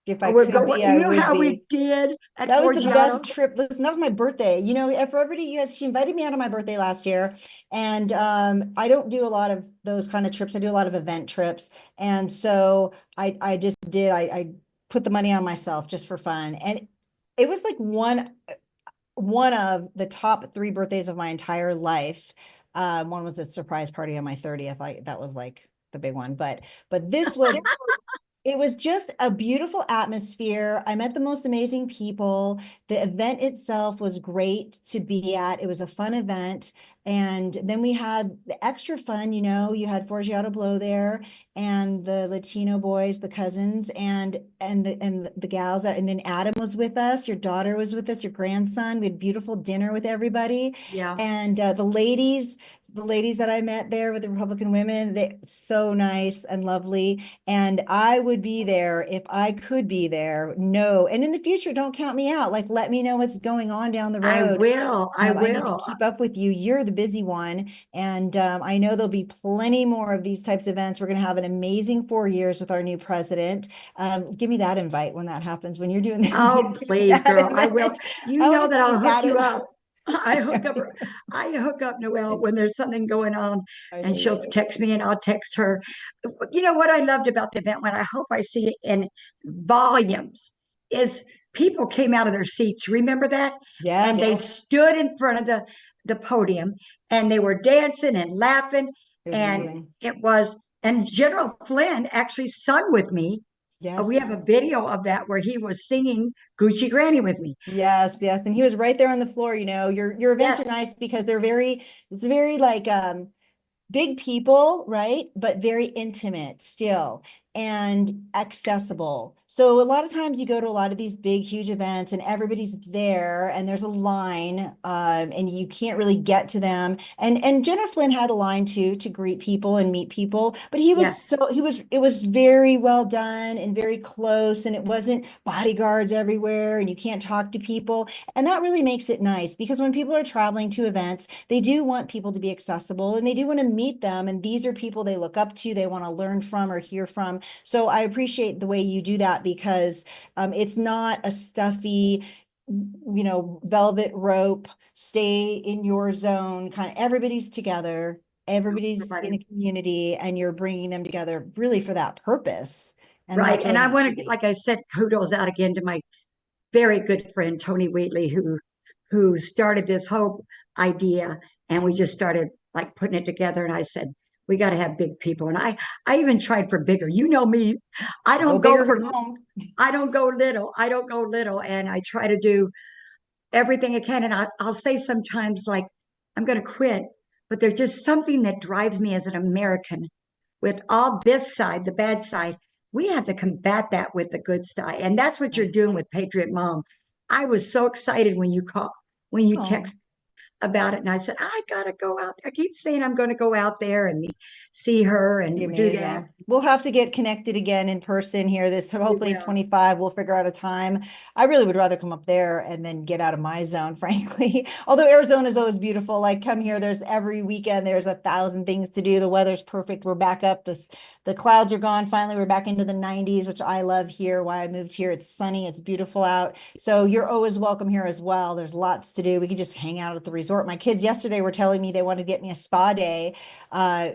if I We're could going. be, You I know would how be. we did at That was the Forgiato? best trip. Listen, that was my birthday. You know, for everybody, she invited me out on my birthday last year. And I don't do a lot of those kind of trips. I do a lot of event trips. And so I just did, I put the money on myself just for fun. And it was like one of the top 3 birthdays of my entire life. One was a surprise party on my 30th. That was like the big one. But this was it was just a beautiful atmosphere. I met the most amazing people. The event itself was great to be at. It was a fun event. And then we had the extra fun, you had Forgiato Blow there and the Latino boys, the cousins and the gals and then Adam was with us, your daughter was with us, your grandson. We had beautiful dinner with everybody. Yeah. And the ladies that I met there with the Republican women, they so nice and lovely. And I would be there if I could be there. No. And in the future, don't count me out. Like, let me know what's going on down the I road. will. I I need to will. keep up with you. You're the busy one. And I know there'll be plenty more of these types of events. We're going to have an amazing 4 years with our new president. Give me that invite when that happens, when you're doing Oh, please, that girl. I will. event. You I know want to that I'll be hook at you it. up. I hook up Noelle when there's something going on, I and she'll know. text me and I'll text her. You know what I loved about the event, when I hope I see it in volumes, is people came out of their seats. Remember that? And they Yes. stood in front of the podium, and they were dancing and laughing. It was And amazing. and General Flynn actually sung with me. We Yes. have a video of that where he was singing GucciGranny with me. Yes, yes. And he was right there on the floor, your events are Yes, nice because it's very like big people, right? But very intimate still and accessible. So a lot of times you go to a lot of these big, huge events and everybody's there and there's a line and you can't really get to them. And Jenna Flynn had a line too to greet people and meet people, but yes, it was very well done and very close and it wasn't bodyguards everywhere and you can't talk to people. And that really makes it nice because when people are traveling to events, they do want people to be accessible and they do want to meet them. And these are people they look up to, they want to learn from or hear from. So I appreciate the way you do that because it's not a stuffy, velvet rope, stay in your zone kind of everybody's together, everybody's in a community, and you're bringing them together really for that purpose. And right. that's the And way I that want should to, be. like I said, kudos out again to my very good friend Tony Wheatley, who started this whole idea, and we just started like putting it together. And I said, we got to have big people. And I even tried for bigger. You know me, I Go don't big go or for, go home. I don't go little. I don't go little, and I try to do everything I can. And I'll say sometimes like I'm going to quit, but there's just something that drives me as an American. With all this side, the bad side, we have to combat that with the good side. And that's what you're Right. doing with Patriot Mom. I was so excited when you called, when you Oh. text about it. And I said, I gotta go out. I keep saying I'm gonna go out there and see her Be and do that. amazing. We'll have to get connected again in person here. This We hopefully will. 25, we'll figure out a time. I really would rather come up there and then get out of my zone, frankly. Although Arizona is always beautiful. Like come here, there's every weekend, there's 1,000 things to do. The weather's perfect. We're back up. The clouds are gone. Finally, we're back into the 90s, which I love here. Why I moved here. It's sunny, it's beautiful out. So you're always welcome here as well. There's lots to do. We could just hang out at the resort resort. My kids yesterday were telling me they wanted to get me a spa day,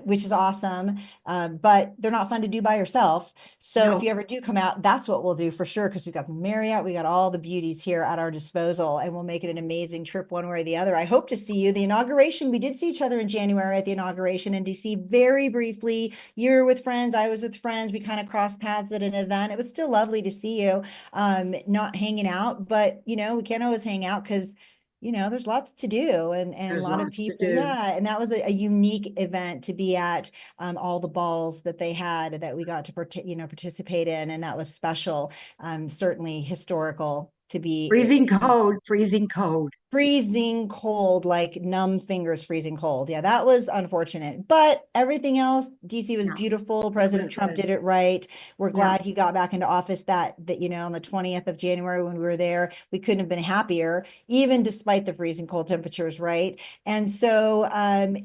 which is awesome. But they're not fun to do by yourself. So if No, you ever do come out, that's what we'll do for sure, because we've got the Marriott, we got all the beauties here at our disposal, and we'll make it an amazing trip one way or the other. I hope to see you. The inauguration, we did see each other in January at the inauguration in DC very briefly. You were with friends, I was with friends. We kind of crossed paths at an event. It was still lovely to see you, not hanging out, but we can't always hang out because there's lots to do, and a there's lot of lots to people. do. Yeah, and that was a unique event to be at, all the balls that they had that we got to participate in, and that was special. Certainly historical to be Freezing cold. freezing cold, like numb fingers freezing cold. Yeah, that was unfortunate. But everything else, DC was Yeah, beautiful. it President was Trump good. did it right. We're Yeah, glad he got back into office that on the 20th of January when we were there. We couldn't have been happier, even despite the freezing cold temperatures, right? And so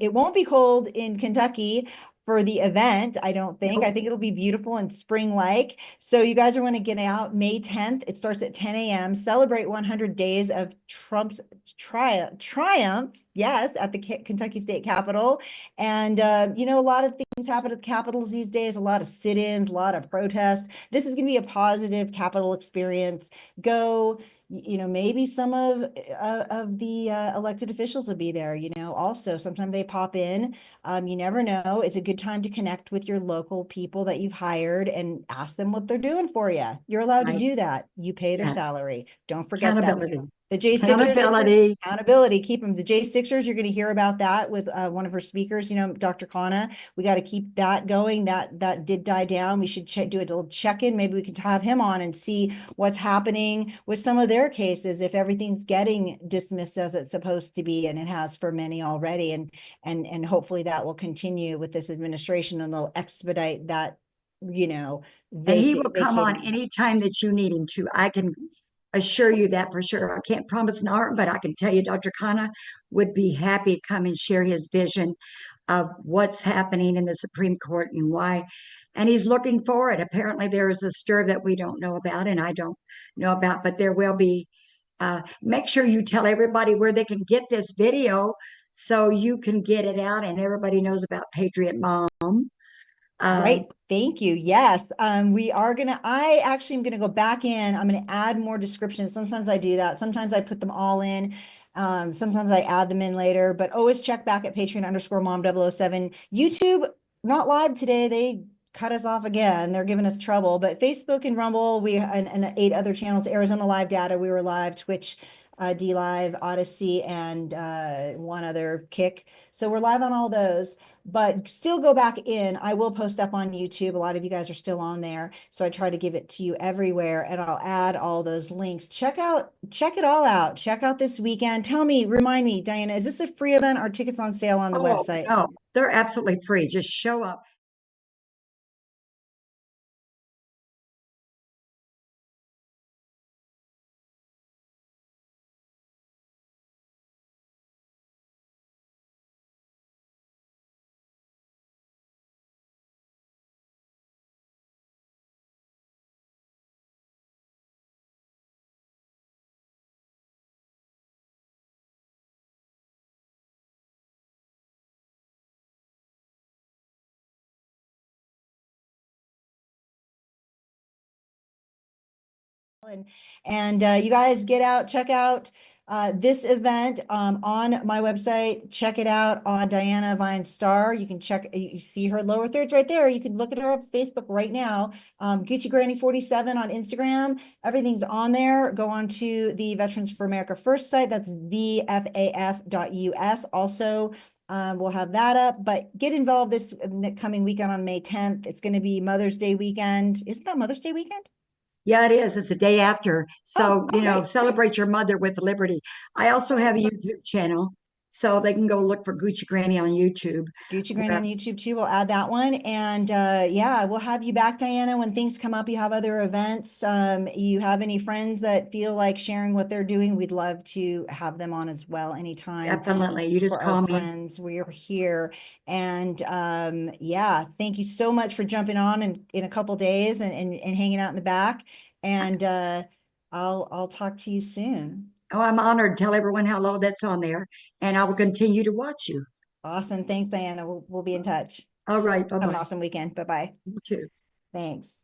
it won't be cold in Kentucky for the event, I don't think. I nope. think it'll be beautiful and spring-like. So you guys are going to get out May 10th. It starts at 10 a.m. Celebrate 100 days of Trump's triumphs, yes, at the Kentucky State Capitol. And, a lot of things happen at the capitals these days, a lot of sit-ins, a lot of protests. This is going to be a positive Capitol experience. Go, maybe some of the elected officials will be there, also. Sometimes they pop in. You never know. It's a good time to connect with your local people that you've hired and ask them what they're doing for you. You're allowed to Right. do that. You pay their Yes. salary. Don't forget that. Accountability. The J6ers, Accountability. accountability, keep them. The J6ers, you're going to hear about that with one of her speakers, Dr. Kana. We got to keep that going. That did die down. We should do a little check-in. Maybe we can have him on and see what's happening with some of their cases, if everything's getting dismissed as it's supposed to be, and it has for many already. And hopefully that will continue with this administration, and they'll expedite that, And he will come on vacating. anytime that you need him to. I can assure you that for sure. I can't promise an hour, but I can tell you Dr. Khanna would be happy to come and share his vision of what's happening in the Supreme Court and why. And he's looking for it. Apparently, there is a stir that we don't know about, and I don't know about, but there will be. Make sure you tell everybody where they can get this video so you can get it out and everybody knows about Patriot Mom. Right. Thank you. Yes. I actually am gonna go back in. I'm gonna add more descriptions. Sometimes I do that. Sometimes I put them all in. Sometimes I add them in later, but always check back at Patreon_Mom007. YouTube, not live today. They cut us off again. They're giving us trouble, but Facebook and Rumble, and 8 other channels, Arizona Live Data, we were live, Twitch, D Live, Odyssey, and one other Kick. So we're live on all those, but still go back in. I will post up on YouTube. A lot of you guys are still on there. So I try to give it to you everywhere, and I'll add all those links. Check it all out. Check out this weekend. Remind me, Diana, is this a free event or tickets on sale on the Oh, website? no, they're absolutely free. Just show up. And you guys get out, check out this event on my website. Check it out on Diana Starr. You can you see her lower thirds right there. You can look at her on Facebook right now. GucciGranny47 on Instagram. Everything's on there. Go on to the Veterans for America First site. That's vfaf.us. Also, we'll have that up, but get involved this coming weekend on May 10th. It's going to be Mother's Day weekend. Isn't that Mother's Day weekend? Yeah, it is. It's the day after. Oh, So, okay. celebrate your mother with liberty. I also have a YouTube channel, so they can go look for Gucci Granny on YouTube. GucciGranny on YouTube too. We'll add that one. And yeah, we'll have you back, Diana, when things come up. You have other events. You have any friends that feel like sharing what they're doing? We'd love to have them on as well anytime. Definitely. You just For our call me. friends, we're here. And yeah, thank you so much for jumping on in a couple days and hanging out in the back. And I'll talk to you soon. Oh, I'm honored. Tell everyone hello that's on there, and I will continue to watch you. Awesome. Thanks, Diana. We'll be in touch. All right. Have an Bye-bye. awesome weekend. Bye-bye. You too. Thanks.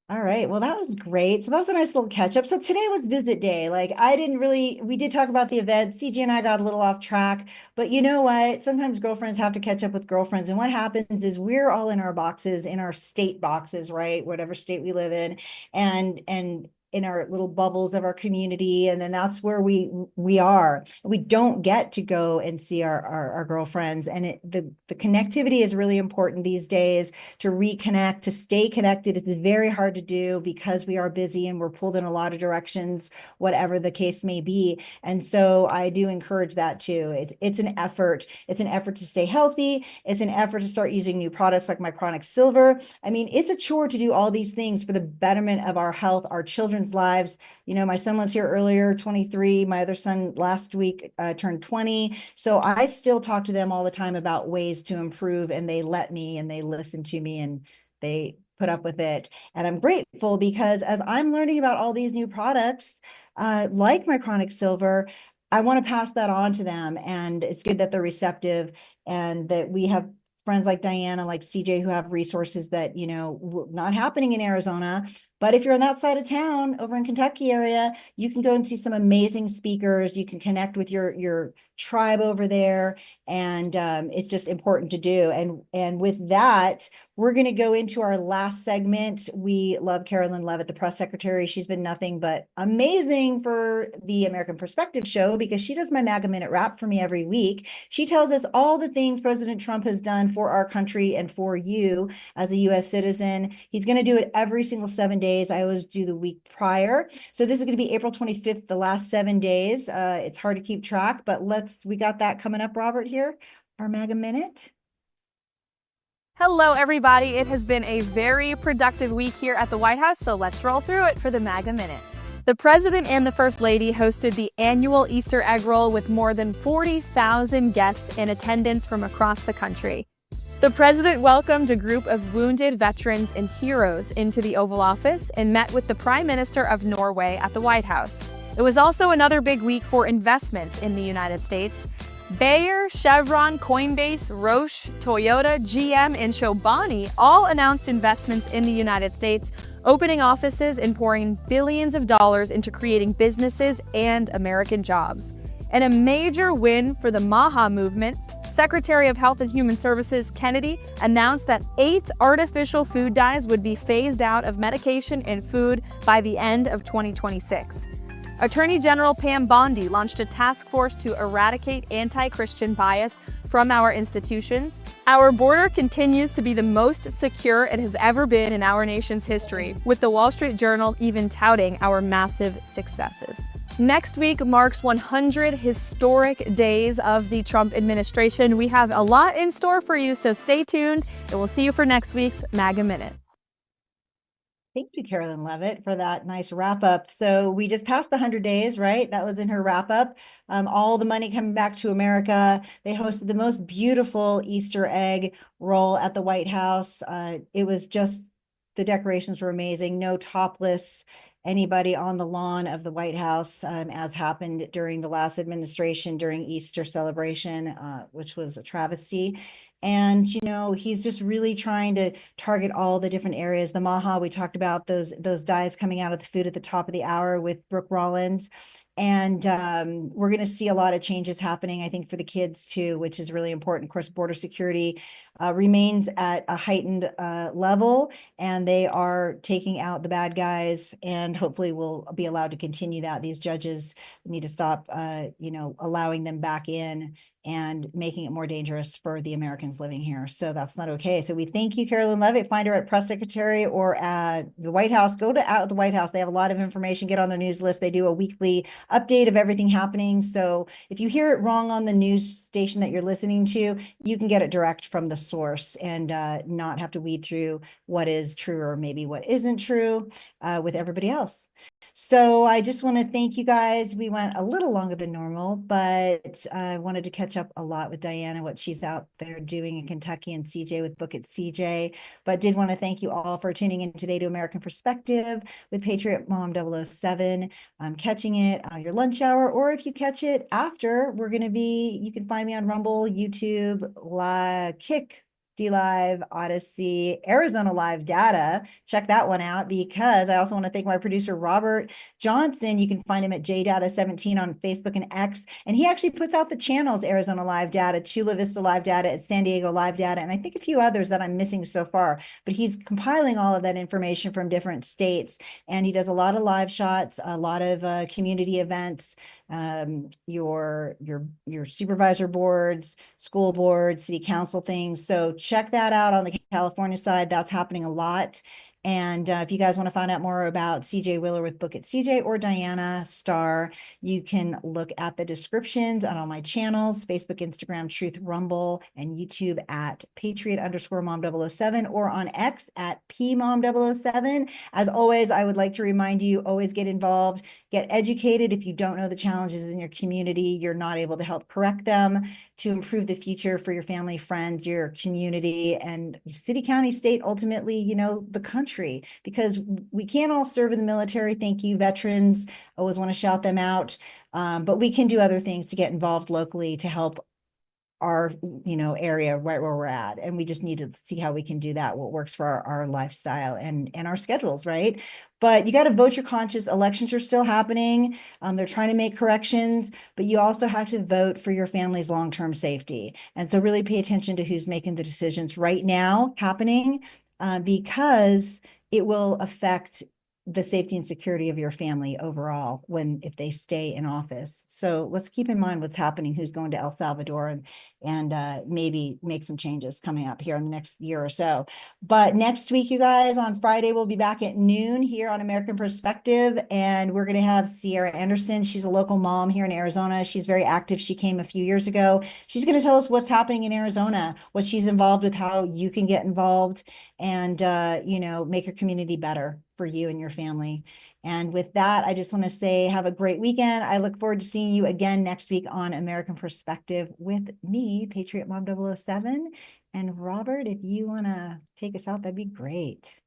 All right. Well, that was great. So that was a nice little catch up. So today was visit day. Like I didn't really, we did talk about the event. CG and I got a little off track, but you know what? Sometimes girlfriends have to catch up with girlfriends. And what happens is we're all in our boxes, in our state boxes, right? Whatever state we live in, and in our little bubbles of our community. And then that's where we are. We don't get to go and see our girlfriends. And the connectivity is really important these days to reconnect, to stay connected. It's very hard to do because we are busy and we're pulled in a lot of directions, whatever the case may be. And so I do encourage that too. It's an effort. It's an effort to stay healthy. It's an effort to start using new products like my Chronic Silver. I mean, it's a chore to do all these things for the betterment of our health, our children's lives. You know, my son was here earlier, 23. My other son last week turned 20. So I still talk to them all the time about ways to improve, and they let me and they listen to me and they put up with it. And I'm grateful because as I'm learning about all these new products, like my Chronic Silver, I want to pass that on to them. And it's good that they're receptive and that we have friends like Diana, like CJ, who have resources that, you know, not happening in Arizona. But if you're on that side of town over in Kentucky area, you can go and see some amazing speakers. You can connect with your tribe over there. And it's just important to do. And with that, we're going to go into our last segment. We love Carolyn Levitt, the press secretary. She's been nothing but amazing for the American Perspective show because she does my MAGA Minute wrap for me every week. She tells us all the things President Trump has done for our country and for you as a U.S. citizen. He's going to do it every single 7 days. I always do the week prior. So this is going to be April 25th, the last 7 days. It's hard to keep track, but we got that coming up, Robert, here, our MAGA Minute. Hello, everybody. It has been a very productive week here at the White House, so let's roll through it for the MAGA Minute. The President and the First Lady hosted the annual Easter egg roll with more than 40,000 guests in attendance from across the country. The President welcomed a group of wounded veterans and heroes into the Oval Office and met with the Prime Minister of Norway at the White House. It was also another big week for investments in the United States. Bayer, Chevron, Coinbase, Roche, Toyota, GM, and Chobani all announced investments in the United States, opening offices and pouring billions of dollars into creating businesses and American jobs. And a major win for the MAHA movement, Secretary of Health and Human Services Kennedy announced that 8 artificial food dyes would be phased out of medication and food by the end of 2026. Attorney General Pam Bondi launched a task force to eradicate anti-Christian bias from our institutions. Our border continues to be the most secure it has ever been in our nation's history, with the Wall Street Journal even touting our massive successes. Next week marks 100 historic days of the Trump administration. We have a lot in store for you, so stay tuned, and we'll see you for next week's MAGA Minute. Thank you, Carolyn Levitt, for that nice wrap up. So we just passed the 100 days, right? That was in her wrap up. All the money coming back to America. They hosted the most beautiful Easter egg roll at the White House. It was just, the decorations were amazing. No topless anybody on the lawn of the White House, as happened during the last administration during Easter celebration, which was a travesty. And, you know, he's just really trying to target all the different areas. The MAHA, we talked about those dyes coming out of the food at the top of the hour with Brooke Rollins. And we're going to see a lot of changes happening, I think, for the kids too, which is really important. Of course, border security remains at a heightened level, and they are taking out the bad guys, and hopefully we'll be allowed to continue that. These judges need to stop, allowing them back in and making it more dangerous for the Americans living here. So that's not okay. So we thank you, Carolyn Levitt. Find her at Press Secretary or at the White House. Go to Out of the White House. They have a lot of information. Get on their news list. They do a weekly update of everything happening. So if you hear it wrong on the news station that you're listening to, you can get it direct from the source and not have to weed through what is true or maybe what isn't true with everybody else. So I just want to thank you guys. We went a little longer than normal, but I wanted to catch up a lot with Diana, what she's out there doing in Kentucky, and CJ with Book It CJ. But did want to thank you all for tuning in today to American Perspective with Patriot Mom007. Catching it on your lunch hour, or if you catch it after, you can find me on Rumble, YouTube, Kick, DLive, Odyssey, Arizona Live Data. Check that one out, because I also want to thank my producer, Robert Johnson. You can find him at JData17 on Facebook and X. And he actually puts out the channels, Arizona Live Data, Chula Vista Live Data, San Diego Live Data, and I think a few others that I'm missing so far. But he's compiling all of that information from different states. And he does a lot of live shots, a lot of community events, your supervisor boards, school boards, city council things. So check that out on the California side. That's happening a lot. And if you guys want to find out more about CJ Wheeler with Book It CJ or Diana Starr, you can look at the descriptions on all my channels, Facebook, Instagram, Truth, Rumble, and YouTube at Patriot_Mom007 or on X at PMom007. As always, I would like to remind you, always get involved, get educated. If you don't know the challenges in your community, you're not able to help correct them, to improve the future for your family, friends, your community, and city, county, state, ultimately, the country, because we can't all serve in the military. Thank you, veterans. Always want to shout them out. But we can do other things to get involved locally to help our area right where we're at, and we just need to see how we can do that, what works for our lifestyle and our schedules, right? But you got to vote your conscience. Elections are still happening. They're trying to make corrections, but you also have to vote for your family's long-term safety. And so really pay attention to who's making the decisions right now happening, because it will affect the safety and security of your family overall if they stay in office. So let's keep in mind what's happening, who's going to El Salvador, and maybe make some changes coming up here in the next year or so. But next week, you guys, on Friday, we'll be back at noon here on American Perspective, and we're going to have Sierra Anderson. She's a local mom here in Arizona. She's very active. She came a few years ago. She's going to tell us what's happening in Arizona, what she's involved with, how you can get involved, and make your community better for you and your family. And with that, I just want to say, have a great weekend. I look forward to seeing you again next week on American Perspective with me, Patriot Mom007. And Robert, if you want to take us out, that'd be great.